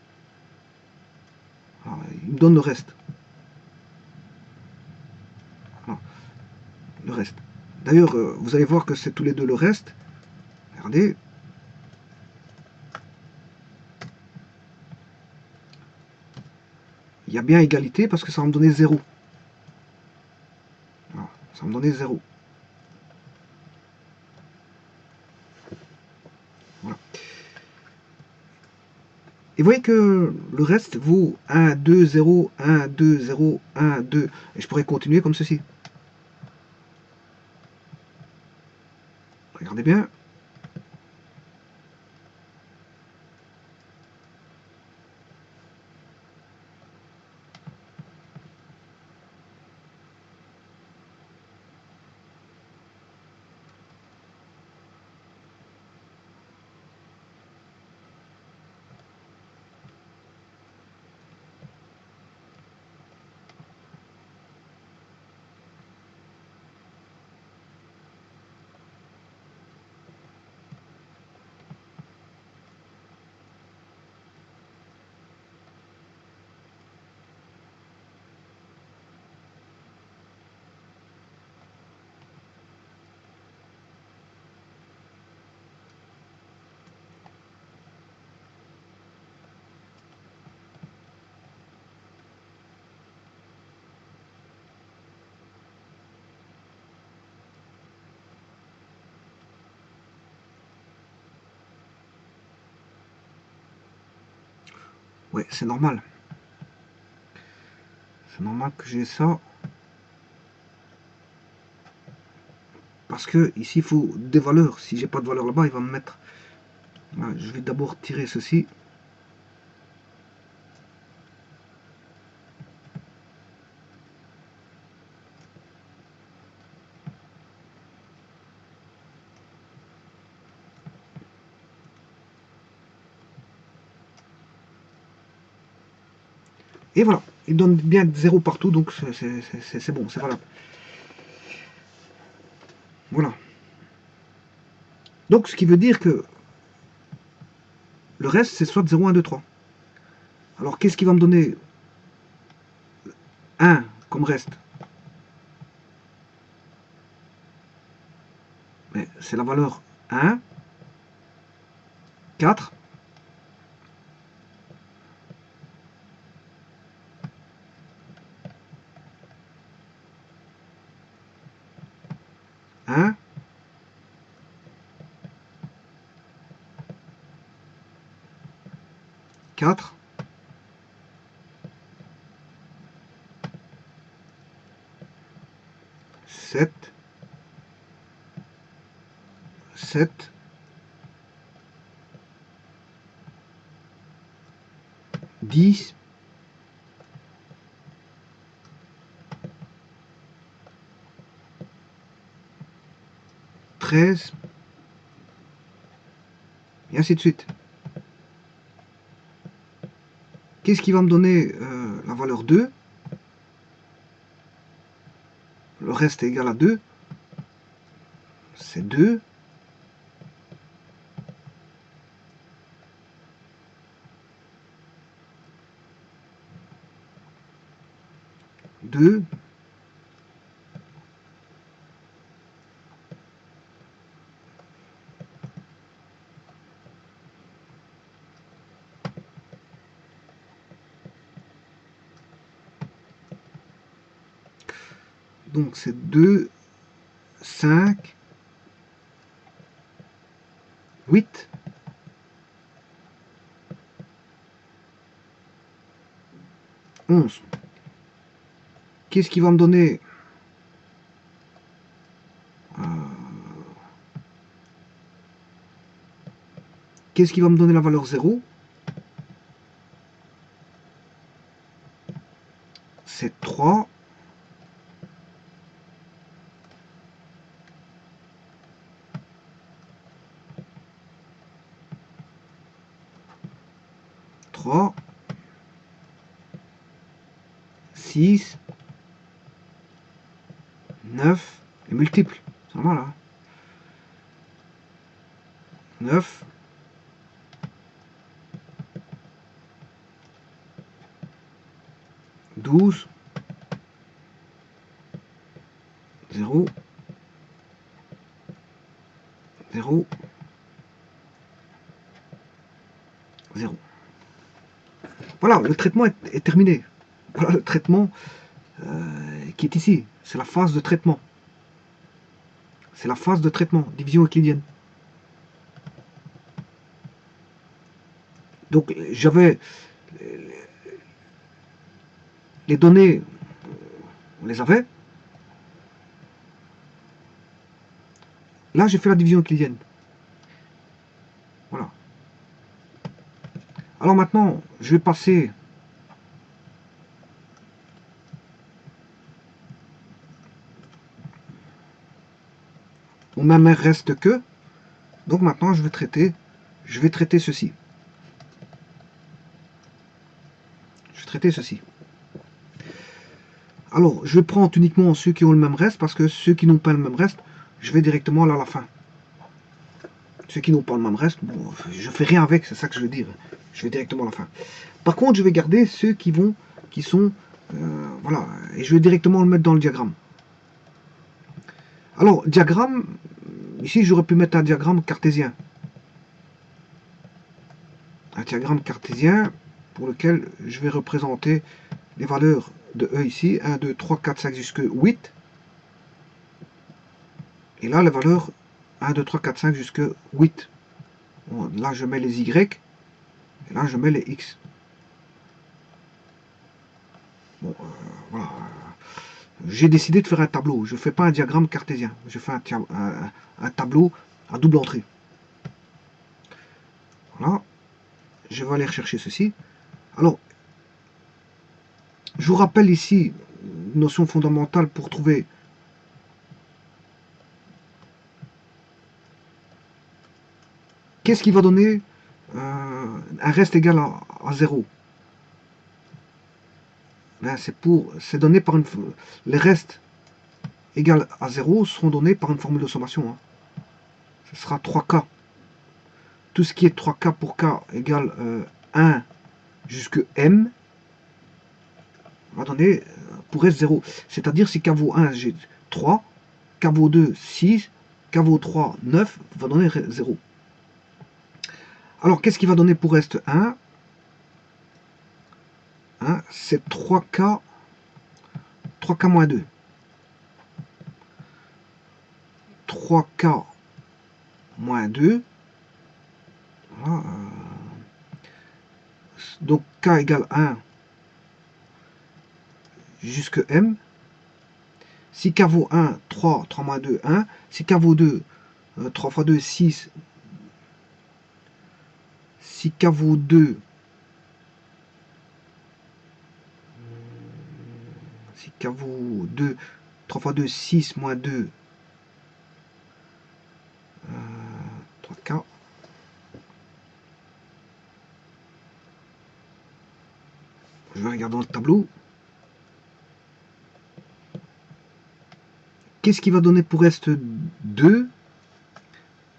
Voilà, il me donne le reste. Voilà, le reste. D'ailleurs, vous allez voir que c'est tous les deux le reste. Regardez. Il y a bien égalité parce que ça va me donner 0. Voilà, ça va me donner 0. Voilà. Et vous voyez que le reste vaut 1, 2, 0, 1, 2, 0, 1, 2. Et je pourrais continuer comme ceci. Regardez bien. Ouais, c'est normal. C'est normal que j'ai ça. Parce que ici, il faut des valeurs. Si j'ai pas de valeur là-bas, il va me mettre... Voilà, je vais d'abord tirer ceci. Et voilà, il donne bien 0 partout, donc c'est bon, c'est valable. Voilà. Donc, ce qui veut dire que le reste, c'est soit 0, 1, 2, 3. Alors, qu'est-ce qui va me donner 1 comme reste? C'est la valeur 1, 4, 1, 4, 7, 7, 10, 13, et ainsi de suite. Qu'est-ce qui va me donner la valeur 2? Le reste est égal à 2. C'est 2. 2. Donc c'est 2, 5, 8, 11. Qu'est-ce qui va me donner Qu'est-ce qui va me donner la valeur 0? C'est 3, 3, 6, 9, les multiples, c'est normal là. 9, 12, 0, 0, 0. Voilà, le traitement est terminé. Voilà le traitement qui est ici. C'est la phase de traitement. C'est la phase de traitement, division euclidienne. Donc j'avais les données, on les avait. Là, j'ai fait la division euclidienne. Voilà. Alors maintenant, je vais passer au même reste que. Donc maintenant, je vais traiter ceci. Je vais traiter ceci. Alors, je prends uniquement ceux qui ont le même reste, parce que ceux qui n'ont pas le même reste, je vais directement là à la fin. Ceux qui n'ont pas le même reste, bon, je fais rien avec, c'est ça que je veux dire. Je vais directement à la fin. Par contre, je vais garder ceux qui sont, voilà, et je vais directement le mettre dans le diagramme. Alors, diagramme, ici j'aurais pu mettre un diagramme cartésien. Un diagramme cartésien pour lequel je vais représenter les valeurs de E ici, 1, 2, 3, 4, 5 jusqu'à 8. Et là, les valeurs 1, 2, 3, 4, 5 jusqu'à 8. Bon, là, je mets les Y, et là, je mets les X. j'ai décidé de faire un tableau. Je ne fais pas un diagramme cartésien. Je fais un tableau à double entrée. Voilà. Je vais aller rechercher ceci. Alors, je vous rappelle ici une notion fondamentale pour trouver qu'est-ce qui va donner un reste égal à 0. Ben, c'est donné par une... Les restes égales à 0 seront donnés par une formule de sommation. Hein. Ce sera 3K. Tout ce qui est 3K pour K égale 1 jusque M va donner pour S 0. C'est-à-dire si K vaut 1, j'ai 3, K vaut 2, 6, K vaut 3, 9, va donner 0. Alors, qu'est-ce qui va donner pour reste 1 hein, c'est 3K moins 2. 3K moins 2. Voilà, donc K égale 1 jusque M. Si K vaut 1, 3, 3 moins 2, 1. Si K vaut 2, 3 fois 2, 6. Si K vaut 2, si K vaut 2, 3 fois 2, 6 moins 2, 3K. Je vais regarder dans le tableau. Qu'est-ce qui va donner pour reste 2?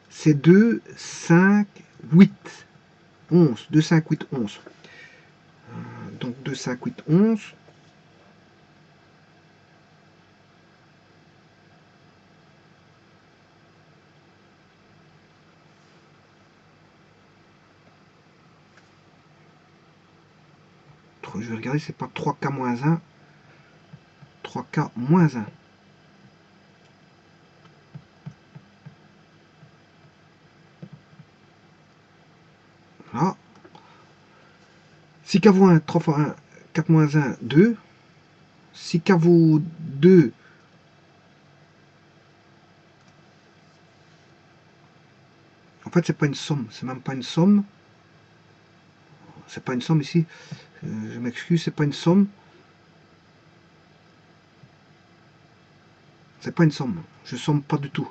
C'est 2, 5, 8, 11. 2, 5, 8, 11. Donc 2, 5, 8, 11. Je vais regarder, c'est pas 3K moins 1. 3K moins 1. Voilà. Si K vaut 1, 3 fois 1, 4 moins 1, 2. Si K vaut 2, en fait c'est pas une somme, c'est même pas une somme. C'est pas une somme ici. Je m'excuse, c'est pas une somme. C'est pas une somme. Je somme pas du tout.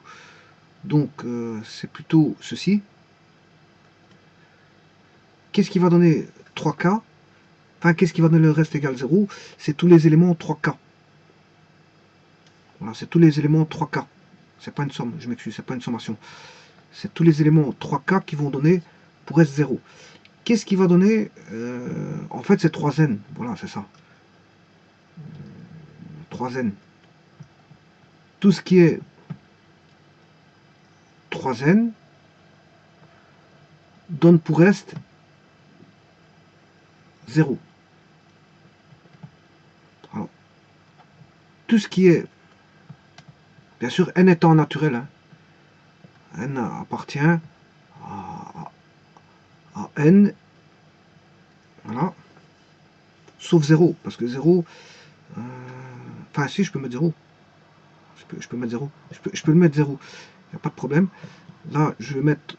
Donc c'est plutôt ceci. Qu'est-ce qui va donner 3K? Enfin, qu'est-ce qui va donner le reste égal 0? C'est tous les éléments 3K. Voilà, c'est tous les éléments 3K. C'est pas une somme, je m'excuse, c'est pas une sommation. C'est tous les éléments 3K qui vont donner pour S0. Qu'est-ce qui va donner en fait, c'est 3N. Voilà, c'est ça. 3N. Tout ce qui est 3N donne pour reste 0. Alors, tout ce qui est, bien sûr, N étant naturel, hein, N appartient à N, voilà, sauf 0, parce que 0, enfin si, je peux mettre 0, je peux mettre 0, je peux le mettre 0, il n'y a pas de problème. Là, je vais mettre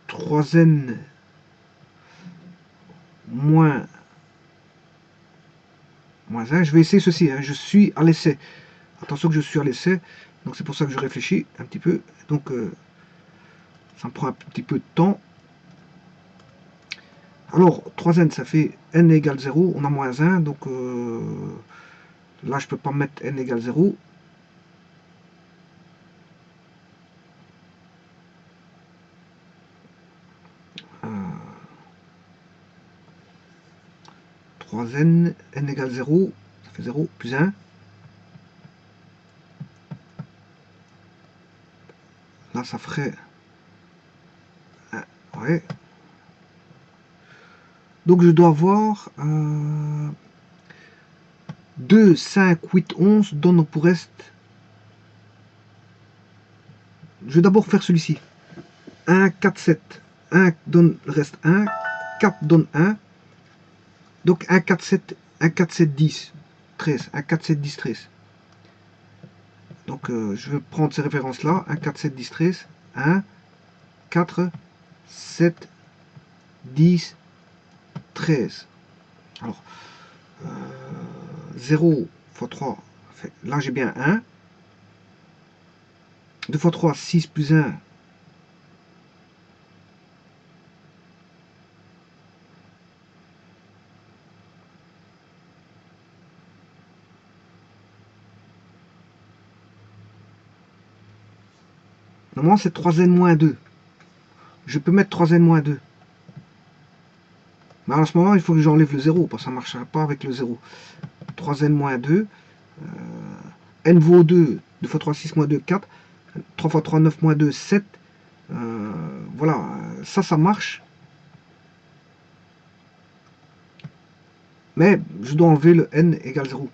3N moins 1, je vais essayer ceci, hein, je suis à l'essai. Attention que je suis à l'essai, donc c'est pour ça que je réfléchis un petit peu. Donc ça me prend un petit peu de temps. Alors 3n ça fait n égale 0, on a moins 1, donc là je peux pas mettre n égale 0. Euh, 3n, n égale 0, ça fait 0 plus 1. Là ça ferait... ouais. Donc je dois avoir 2, 5, 8, 11 donne pour reste. Je vais d'abord faire celui-ci. 1, 4, 7. 1 donne le reste 1. 4 donne 1. Donc 1, 4, 7, 1, 4, 7, 10, 13. 1, 4, 7, 10, 13. Donc je vais prendre ces références-là. 1, 4, 7, 10, 13. 1, 4, 7, 10, 13. Alors, 0 fois 3, là j'ai bien 1. 2 fois 3, 6 plus 1. Normalement c'est 3n-2. Je peux mettre 3n-2. Mais à ce moment, il faut que j'enlève le 0, parce que ça ne marchera pas avec le 0. 3n-2. N vaut 2. 2 fois 3, 6 moins 2, 4. 3 fois 3, 9 moins 2, 7. Voilà, ça marche. Mais je dois enlever le n égale 0.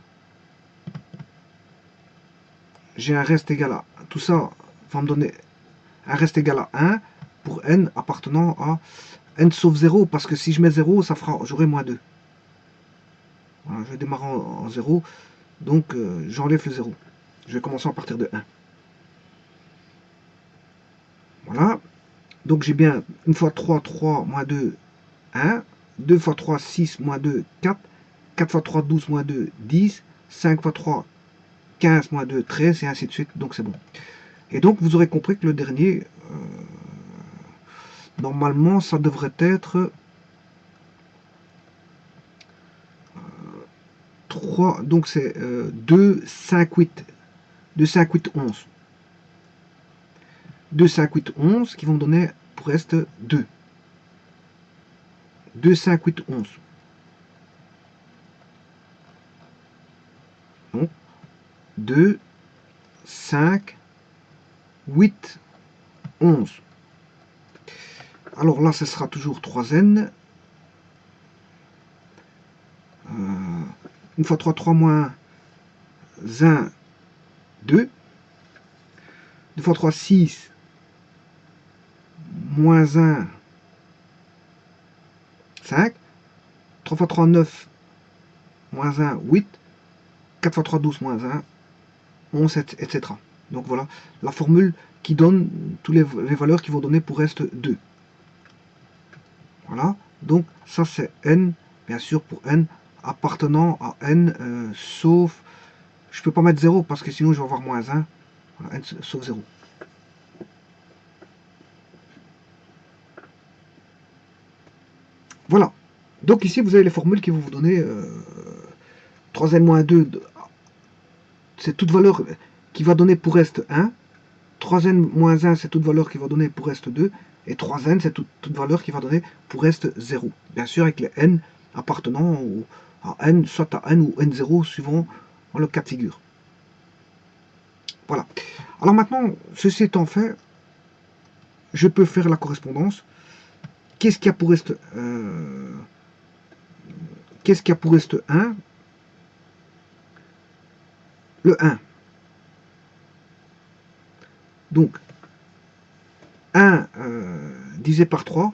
J'ai un reste égal à... Tout ça va me donner un reste égal à 1 pour n appartenant à n sauf 0. Parce que si je mets 0, ça fera, j'aurai moins 2. Voilà, je vais démarrer en 0. Donc j'enlève le 0. Je vais commencer à partir de 1. Voilà. Donc j'ai bien 1 fois 3, 3 moins 2, 1. 2 fois 3, 6 moins 2, 4. 4 fois 3, 12 moins 2, 10. 5 fois 3, 15 moins 2, 13, et ainsi de suite. Donc c'est bon. Et donc vous aurez compris que le dernier, normalement, ça devrait être 3. Donc c'est 2, 5, 8. 2, 5, 8, 11. 2, 5, 8, 11 qui vont me donner pour reste 2. 2, 5, 8, 11. Donc 2, 5, 8, 11. Alors là, ce sera toujours 3n. 1 fois 3, 3 moins 1, 2. 2 fois 3, 6. Moins 1, 5. 3 fois 3, 9. Moins 1, 8. 4 fois 3, 12, moins 1, 11, etc. Donc voilà la formule qui donne toutes les valeurs qui vont donner pour reste 2. Voilà. Donc ça c'est n, bien sûr pour n appartenant à n, sauf... Je peux pas mettre 0 parce que sinon je vais avoir moins 1. Voilà, n sauf 0. Voilà. Donc ici vous avez les formules qui vont vous donner 3n-2, c'est toute valeur qui va donner pour reste 1. 3n-1, c'est toute valeur qui va donner pour reste 2. Et 3n, c'est toute valeur qui va donner pour reste 0. Bien sûr, avec les n appartenant à n, soit à n ou n0, suivant le cas de figure. Voilà. Alors maintenant, ceci étant fait, je peux faire la correspondance. Qu'est-ce qu'il y a pour reste qu'est-ce qu'il y a pour reste 1? Le 1. Donc, 1 divisé par 3.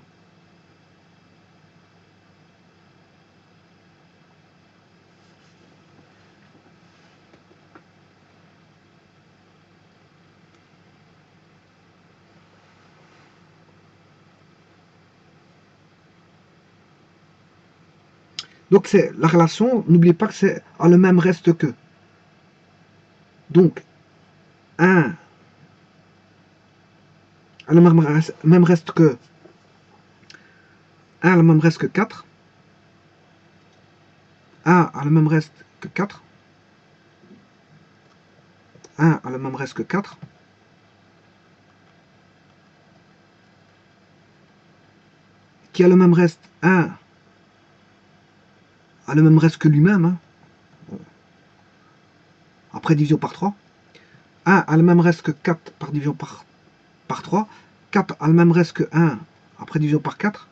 Donc c'est la relation, n'oubliez pas que c'est à le même reste que. Donc 1 a le même reste que 1 a le même reste que 4. 1 a le même reste que 4. 1 a le même reste que 4. Qui a le même reste 1 a le même reste que lui-même. Hein. Bon. Après division par 3. 1 a le même reste que 4 par division par 3. 4 a le même reste que 1 après division par 4.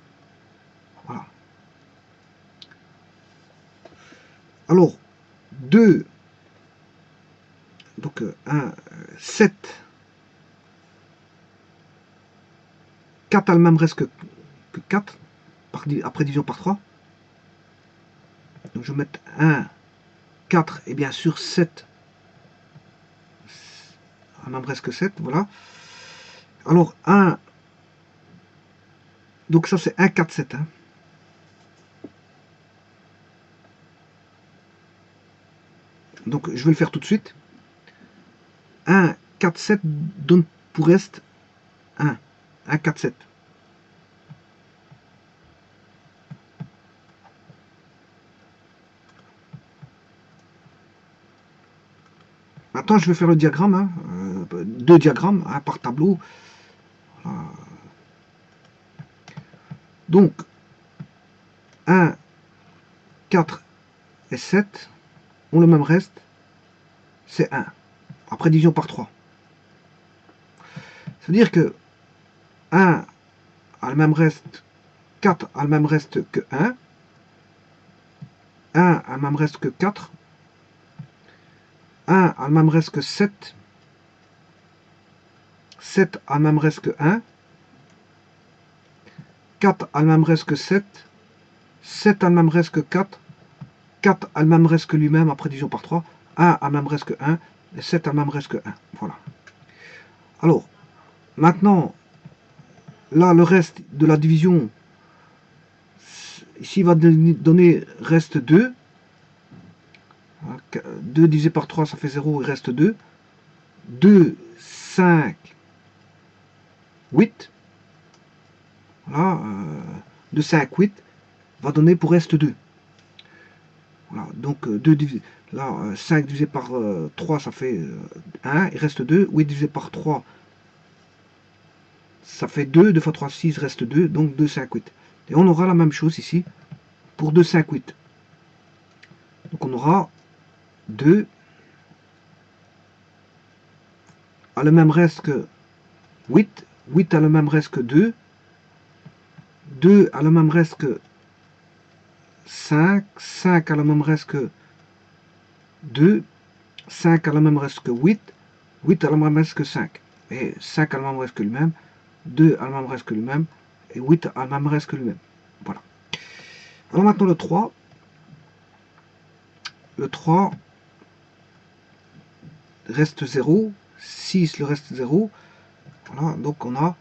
Voilà. Alors, 2, donc 1, 7, 4 a le même reste que 4 après division par 3. Donc je vais mettre 1, 4 et bien sûr 7. il m'en reste que 7, voilà. Alors 1, donc ça c'est 1, 4, 7. Hein. Donc je vais le faire tout de suite. 1, 4, 7 donne pour reste 1. 1, 4, 7. Maintenant, je vais faire le diagramme, hein, deux diagrammes, un par tableau. Voilà. Donc, 1, 4 et 7 ont le même reste, c'est 1. Après division par 3. C'est-à-dire que 1 a le même reste, 4 a le même reste que 1, 1 a le même reste que 4, 1 a le même reste que 7, 7 a le même reste que 1, 4 a le même reste que 7, 7 a le même reste que 4, 4 a le même reste que lui-même après division par 3, 1 a le même reste que 1, et 7 a le même reste que 1. Voilà. Alors, maintenant, là, le reste de la division, ici, va donner reste 2. 2 divisé par 3, ça fait 0, il reste 2. 2, 5, 8. Voilà, 2, 5, 8 va donner pour reste 2. Voilà, donc 2 divisé, là, 5 divisé par 3, ça fait 1, il reste 2. 8 divisé par 3, ça fait 2. 2 fois 3, 6, reste 2, donc 2, 5, 8. Et on aura la même chose ici pour 2, 5, 8. Donc on aura 2 a le même reste que 8, 8 a le même reste que 2, 2 a le même reste que 5, 5 a le même reste que 2, 5 a le même reste que 8, 8 a le même reste que 5, et 5 a le même reste que lui-même, 2 a le même reste que lui-même, et 8 a le même reste que lui-même. Voilà. Alors maintenant le 3. Le 3 reste 0, 6 le reste 0. Voilà, donc on a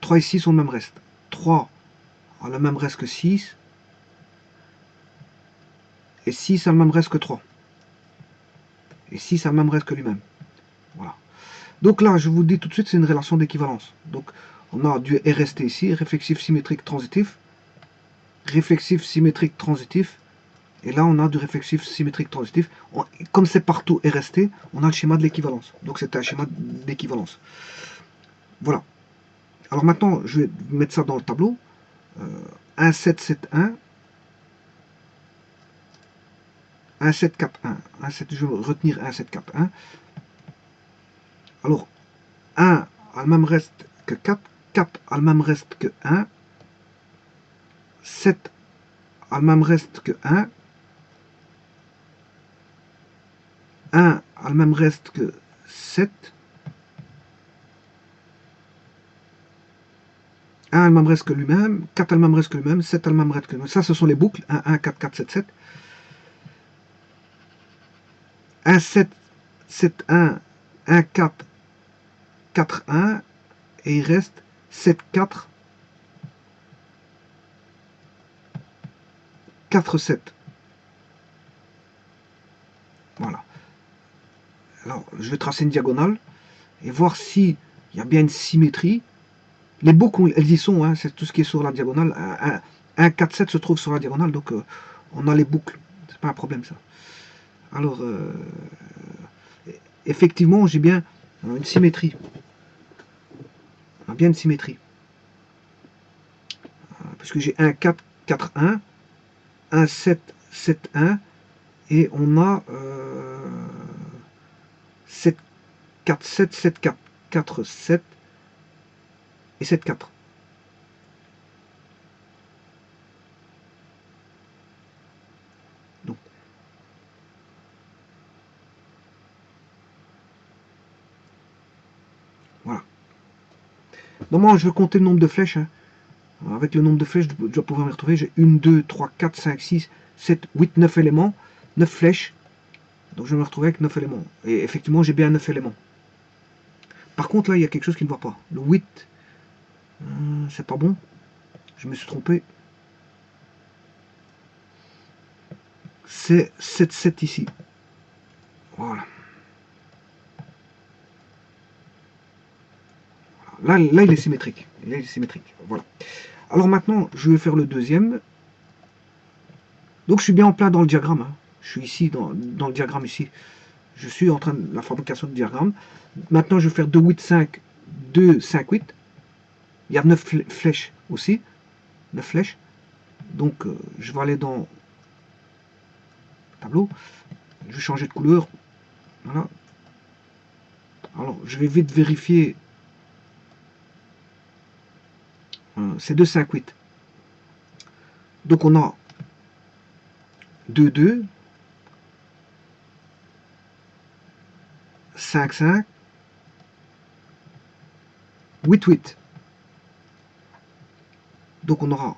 3 et 6 ont le même reste. 3 a le même reste que 6, et 6 a le même reste que 3. Et 6 a le même reste que lui-même. Voilà. Donc là, je vous dis tout de suite, c'est une relation d'équivalence. Donc on a du RST ici, réflexif symétrique transitif, réflexif symétrique transitif, et là on a du réflexif symétrique transitif. Comme c'est partout RST, on a le schéma de l'équivalence. Donc c'est un schéma d'équivalence. Voilà. Alors maintenant, je vais mettre ça dans le tableau. 1, 7, 7, 1. 1, 7, 4, 1. 1, 7, je vais retenir 1, 7, 4, 1. Alors, 1 a le même reste que 4. 4 a le même reste que 1. 7 a le même reste que 1. 1 a le même reste que 7. 1 a le même reste que lui-même. 4 a le même reste que lui-même. 7 a le même reste que lui-même. Ça, ce sont les boucles. 1, 1, 4, 4, 7, 7. 1, 7, 7, 1, 1, 4, 4, 1. Et il reste 7, 4, 4, 7. Voilà. Alors, je vais tracer une diagonale et voir s'il y a bien une symétrie. Les boucles, elles y sont, hein, c'est tout ce qui est sur la diagonale. 1, 4, 7 se trouve sur la diagonale, donc on a les boucles. C'est pas un problème, ça. Alors, effectivement, j'ai bien une symétrie. On a bien une symétrie. Parce que j'ai 1, 4, 4, 1, 1, 7, 7, 1, et on a 7, 4, 7, 7, 4, 4, 7 et 7, 4. Donc, voilà. Normalement, je vais compter le nombre de flèches. Hein. Avec le nombre de flèches, je dois pouvoir me retrouver. J'ai 1, 2, 3, 4, 5, 6, 7, 8, 9 éléments. 9 flèches. Donc je vais me retrouver avec 9 éléments. Et effectivement, j'ai bien 9 éléments. Par contre, là, il y a quelque chose qui ne va pas. Le 8, c'est pas bon. Je me suis trompé. C'est 7-7 ici. Voilà. Là, il est symétrique. Là, il est symétrique. Voilà. Alors maintenant, je vais faire le deuxième. Donc, je suis bien en plein dans le diagramme. Hein. Je suis ici, dans le diagramme ici. Je suis en train de la fabrication de diagramme. Maintenant, je vais faire 2, 8, 5, 2, 5, 8. Il y a 9 flèches aussi. 9 flèches. Donc, je vais aller dans le tableau. Je vais changer de couleur. Voilà. Alors, je vais vite vérifier. C'est 2, 5, 8. Donc, on a 2, 2, 5, 5, 8, 8. Donc, on a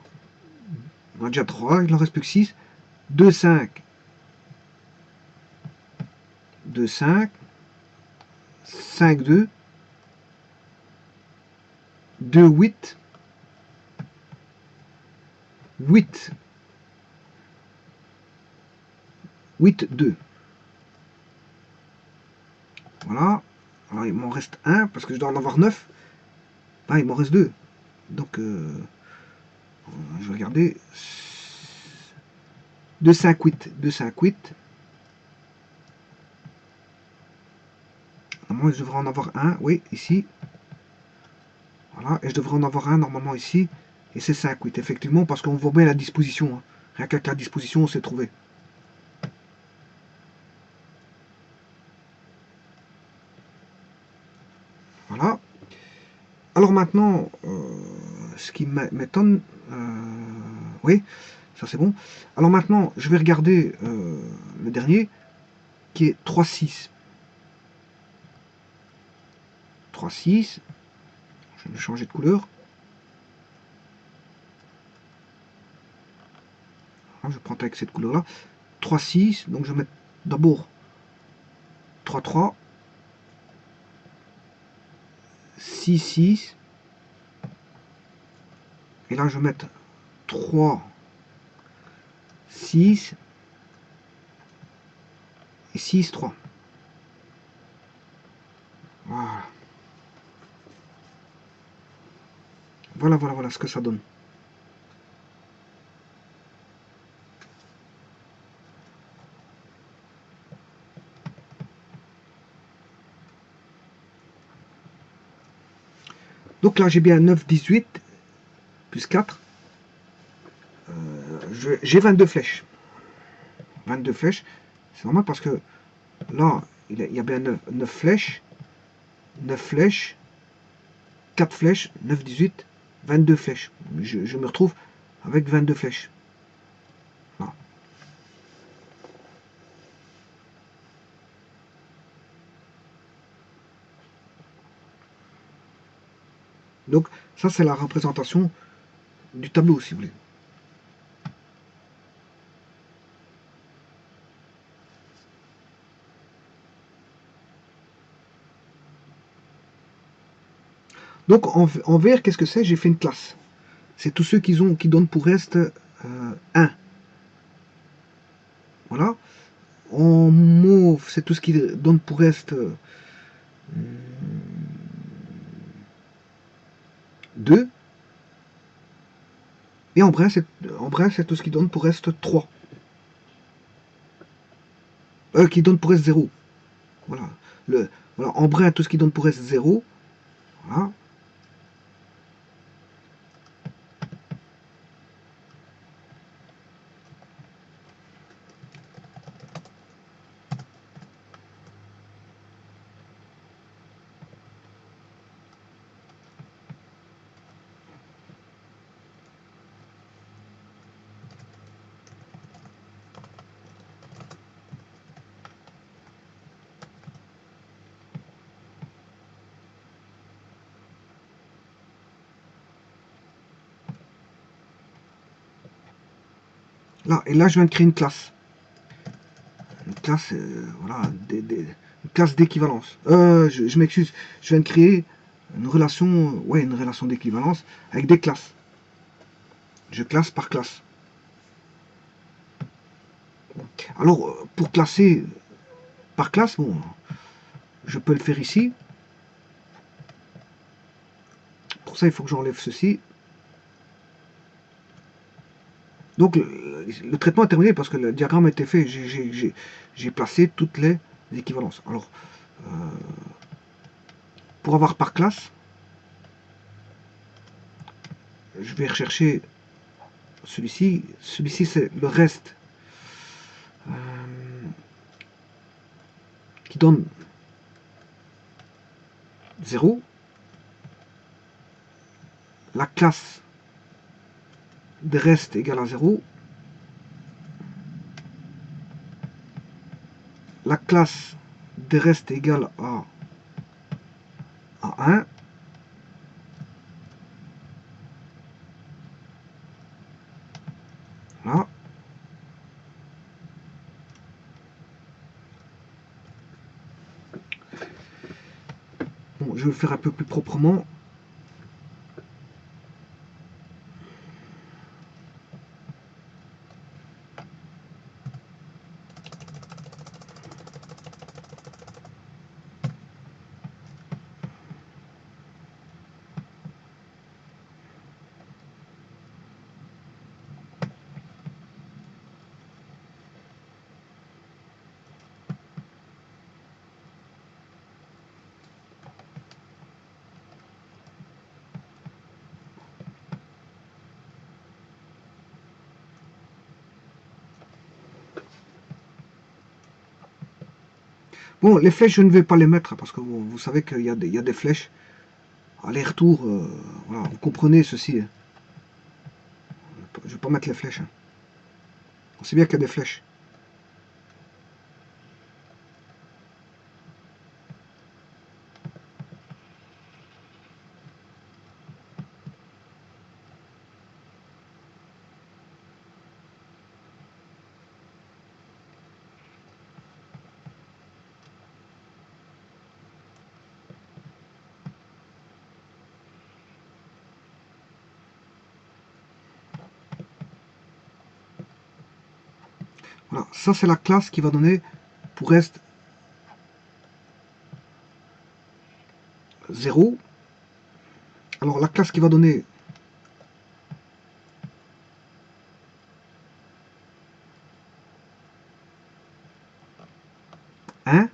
déjà 3, il en reste plus que 6. 2, 5, 2, 5, 5, 2, 2, 8, 8, 8, 2. Voilà. Alors, il m'en reste 1 parce que je dois en avoir 9. Ah, il m'en reste 2. Donc, je vais regarder. 2, 5, 8. 2, 5, 8. Normalement, je devrais en avoir un. Oui, ici. Voilà. Et je devrais en avoir un normalement ici. Et c'est 5, 8. Effectivement, parce qu'on voit bien la disposition. Hein. Rien qu'avec la disposition, on s'est trouvé. Voilà. Alors maintenant, ce qui m'étonne, oui, ça c'est bon. Alors maintenant, je vais regarder le dernier, qui est 3, 6. 3, 6. Je vais changer de couleur. Je prends avec cette couleur-là. 3, 6. Donc je vais mettre d'abord 3, 3. 6, 6. Et là, je vais mettre 3, 6 et 6, 3. Voilà. Voilà ce que ça donne. Donc là, j'ai bien 9, 18, plus 4. J'ai 22 flèches. 22 flèches. C'est normal parce que là, il y a bien 9 flèches. 9 flèches. 4 flèches. 9, 18, 22 flèches. Je me retrouve avec 22 flèches. Voilà. Donc, ça, c'est la représentation du tableau, si vous voulez. Donc, en vert, qu'est-ce que c'est? J'ai fait une classe. C'est tous ceux qui donnent pour reste 1. Voilà. En mauve, c'est tout ce qui donne pour reste 2. Et en brun, c'est tout ce qui donne pour reste 3. Qui donne pour reste 0. Voilà. Voilà. En brun, tout ce qui donne pour reste 0. Voilà. Là, et là, je viens de créer une classe. Une classe, voilà, une classe d'équivalence. Je m'excuse, je viens de créer une relation, ouais, une relation d'équivalence avec des classes. Je classe par classe. Alors, pour classer par classe, bon, je peux le faire ici. Pour ça, il faut que j'enlève ceci. Donc, le traitement est terminé parce que le diagramme a été fait. J'ai placé toutes les équivalences. Alors, pour avoir par classe, je vais rechercher celui-ci. Celui-ci, c'est le reste qui donne 0. La classe des restes égale à 0. La classe des restes égale à 1. Voilà. Bon, je vais le faire un peu plus proprement. Bon, les flèches, je ne vais pas les mettre parce que vous savez qu'il y a des flèches. Aller-retour, voilà, vous comprenez ceci. Je ne vais pas mettre les flèches. On sait bien qu'il y a des flèches. Voilà, ça c'est la classe qui va donner pour reste 0. Alors la classe qui va donner 1.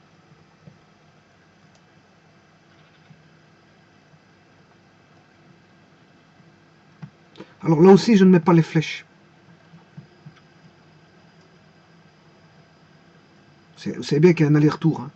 Alors là aussi, je ne mets pas les flèches. Vous savez bien qu'il y a un aller-retour. Hein.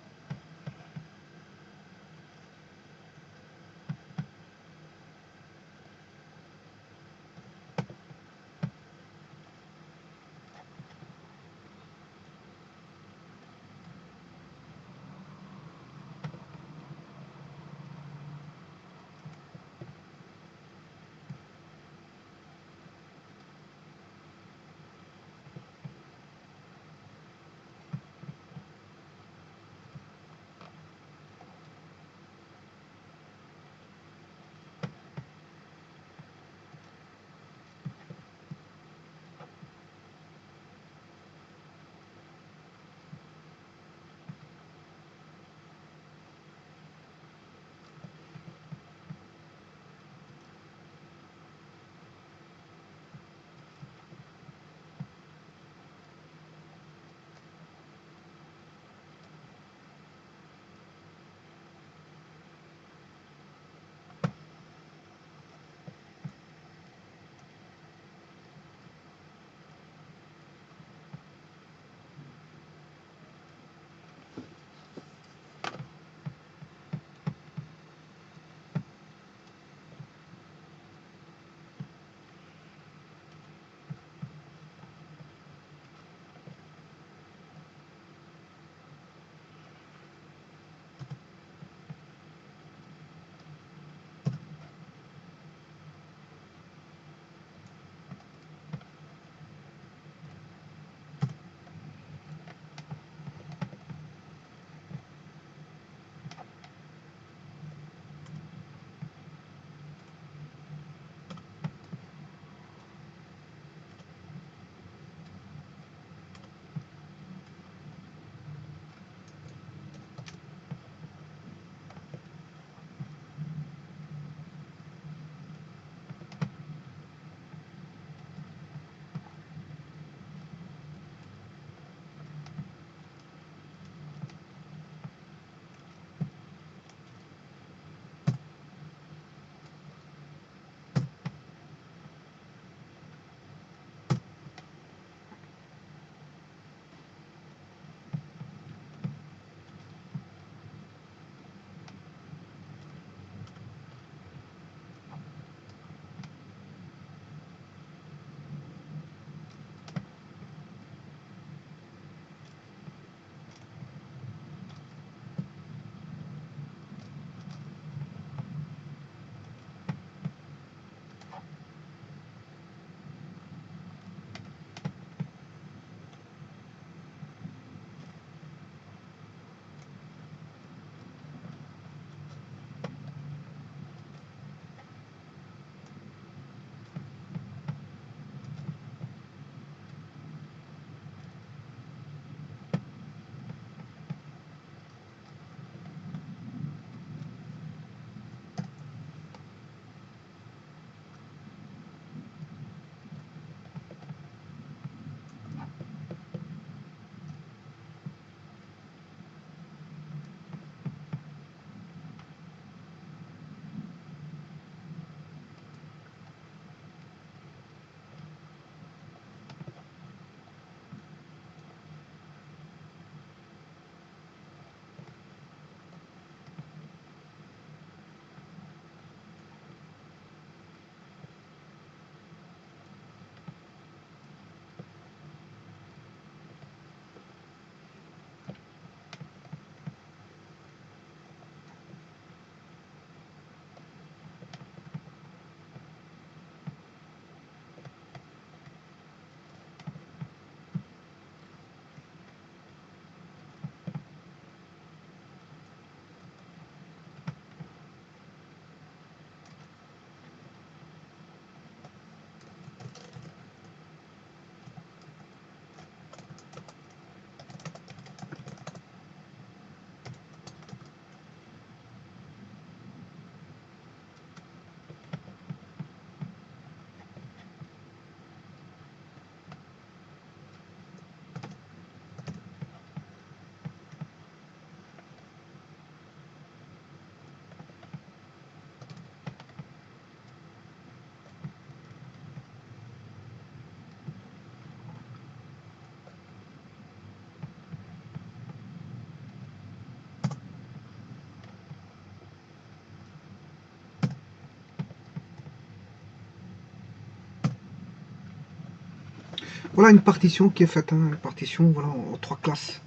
Voilà une partition qui est faite, hein, une partition voilà, en 3 classes.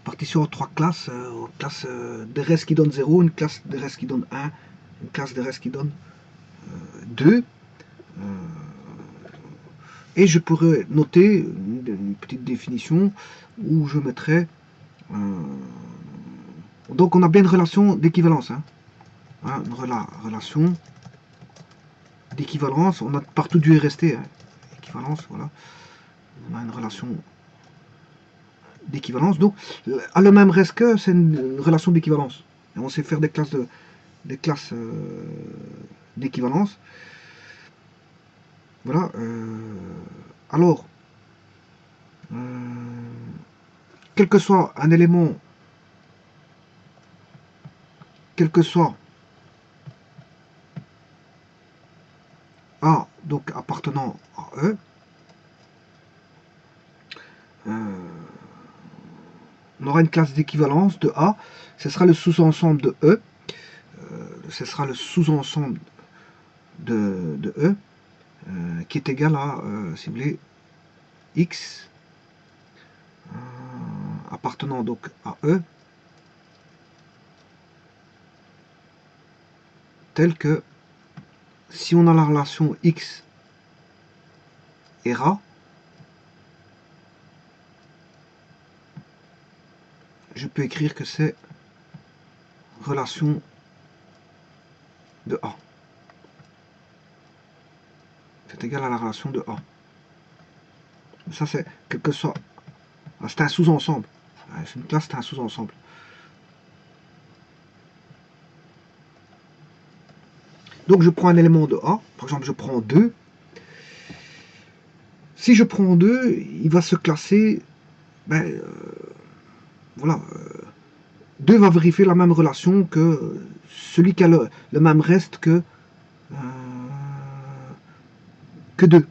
Partition en 3 classes, classe de res qui donne 0, une classe de res qui donne 1, une classe de res qui donne 2. Et je pourrais noter une petite définition où je mettrais... donc on a bien une relation d'équivalence. Hein. Hein, une relation d'équivalence. On a partout du RST. Hein. Équivalence, voilà. On a une relation d'équivalence. Donc, à le même reste que, c'est une relation d'équivalence. Et on sait faire des classes d'équivalence. Voilà. Alors, quel que soit un élément, quel que soit A, donc appartenant à E, on aura une classe d'équivalence de A, ce sera le sous-ensemble de E, ce sera le sous-ensemble de E, qui est égal à, si vous voulez, X, appartenant donc à E, tel que, si on a la relation X et A, je peux écrire que c'est relation de A. C'est égal à la relation de A. Ça, c'est quel que soit. C'est un sous-ensemble. C'est une classe, c'est un sous-ensemble. Donc, je prends un élément de A. Par exemple, je prends 2. Si je prends 2, il va se classer. Ben, voilà. 2 va vérifier la même relation que celui qui a le même reste que 2.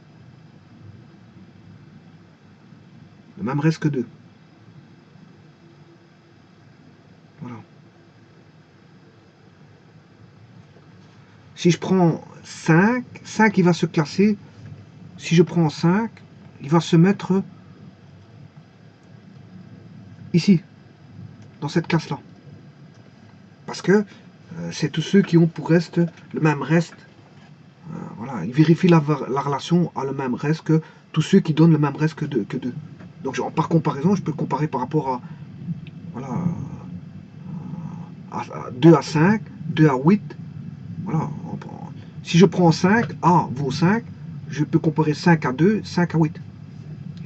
Le même reste que 2. Voilà. Si je prends 5, 5 il va se classer. Si je prends 5, il va se mettre ici, dans cette classe-là. Parce que c'est tous ceux qui ont pour reste le même reste. Voilà, il vérifie la relation à le même reste que tous ceux qui donnent le même reste que 2. Donc par comparaison, je peux le comparer par rapport à, voilà, à 2 à 5, 2 à 8. Voilà, si je prends 5, A vaut 5, je peux comparer 5 à 2, 5 à 8.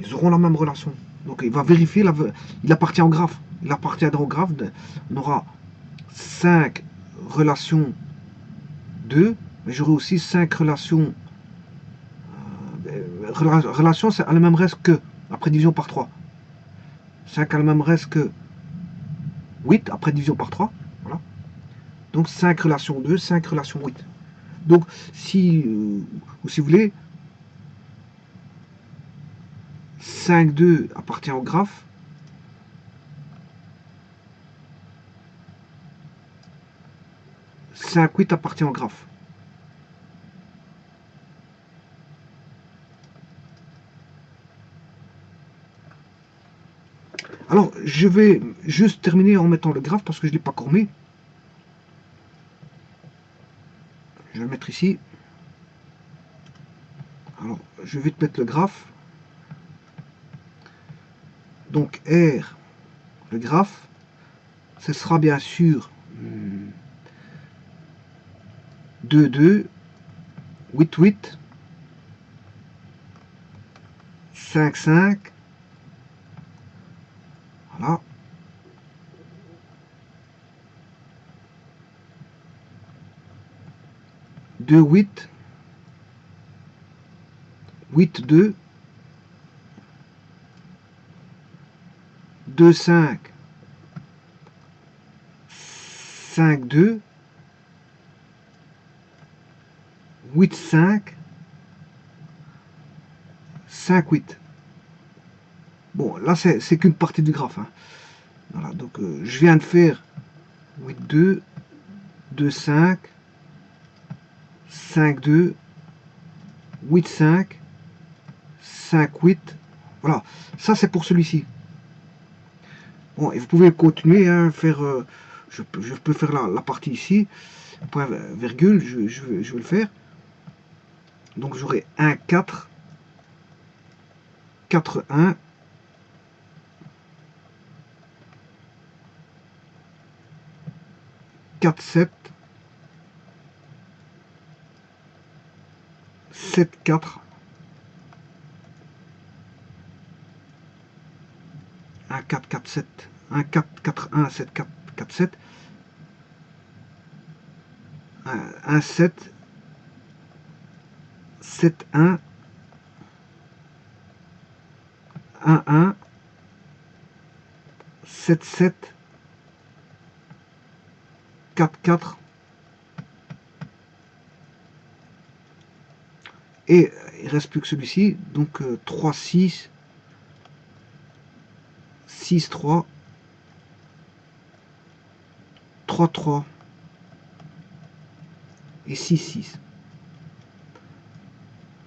Ils auront la même relation. Donc il va vérifier, il appartient au graphe. Il appartiendra au graphe. On aura 5 relations 2, mais j'aurai aussi 5 relations. Relation, c'est à la même reste que, après division par 3. 5 à la même reste que 8, après division par 3. Voilà. Donc 5 relations 2, 5 relations 8. Donc, si vous voulez, 5,2 appartient au graphe. 5,8 appartient au graphe. Alors, je vais juste terminer en mettant le graphe parce que je ne l'ai pas encore mis. Je vais le mettre ici. Alors, je vais te mettre le graphe. Donc, R, le graphe, ce sera bien sûr 2,2, 8,8, 5,5. Voilà. 2,8, 8,2, 2,5, 5,2, 8,5, 5,8. Bon, là, c'est qu'une partie du graphe. Hein. Voilà, donc je viens de faire 8,2, 2,5, 5,2, 8,5, 5,8, Voilà, ça c'est pour celui-ci. Bon, et vous pouvez continuer, hein, faire, je peux faire la partie ici, point virgule, je vais le faire. Donc j'aurai 1, 4, 4, 1, 4, 7, 7, 4, 1, 4, 4, 7, 1, 4, 4, 1, 7, 4, 4, 7, 1, 7, 7, 1, 1, 1, 7, 7, 4, 4, et il ne reste plus que celui-ci, donc 3, 6, 6, 3, 3, 3 et 6, 6.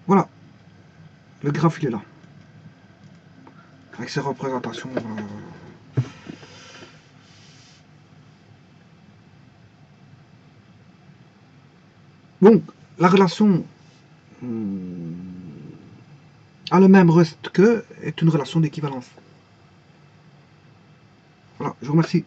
Voilà, le graphe il est là, avec ses représentations. Donc, la relation a le même reste que est une relation d'équivalence. Voilà, je vous remercie.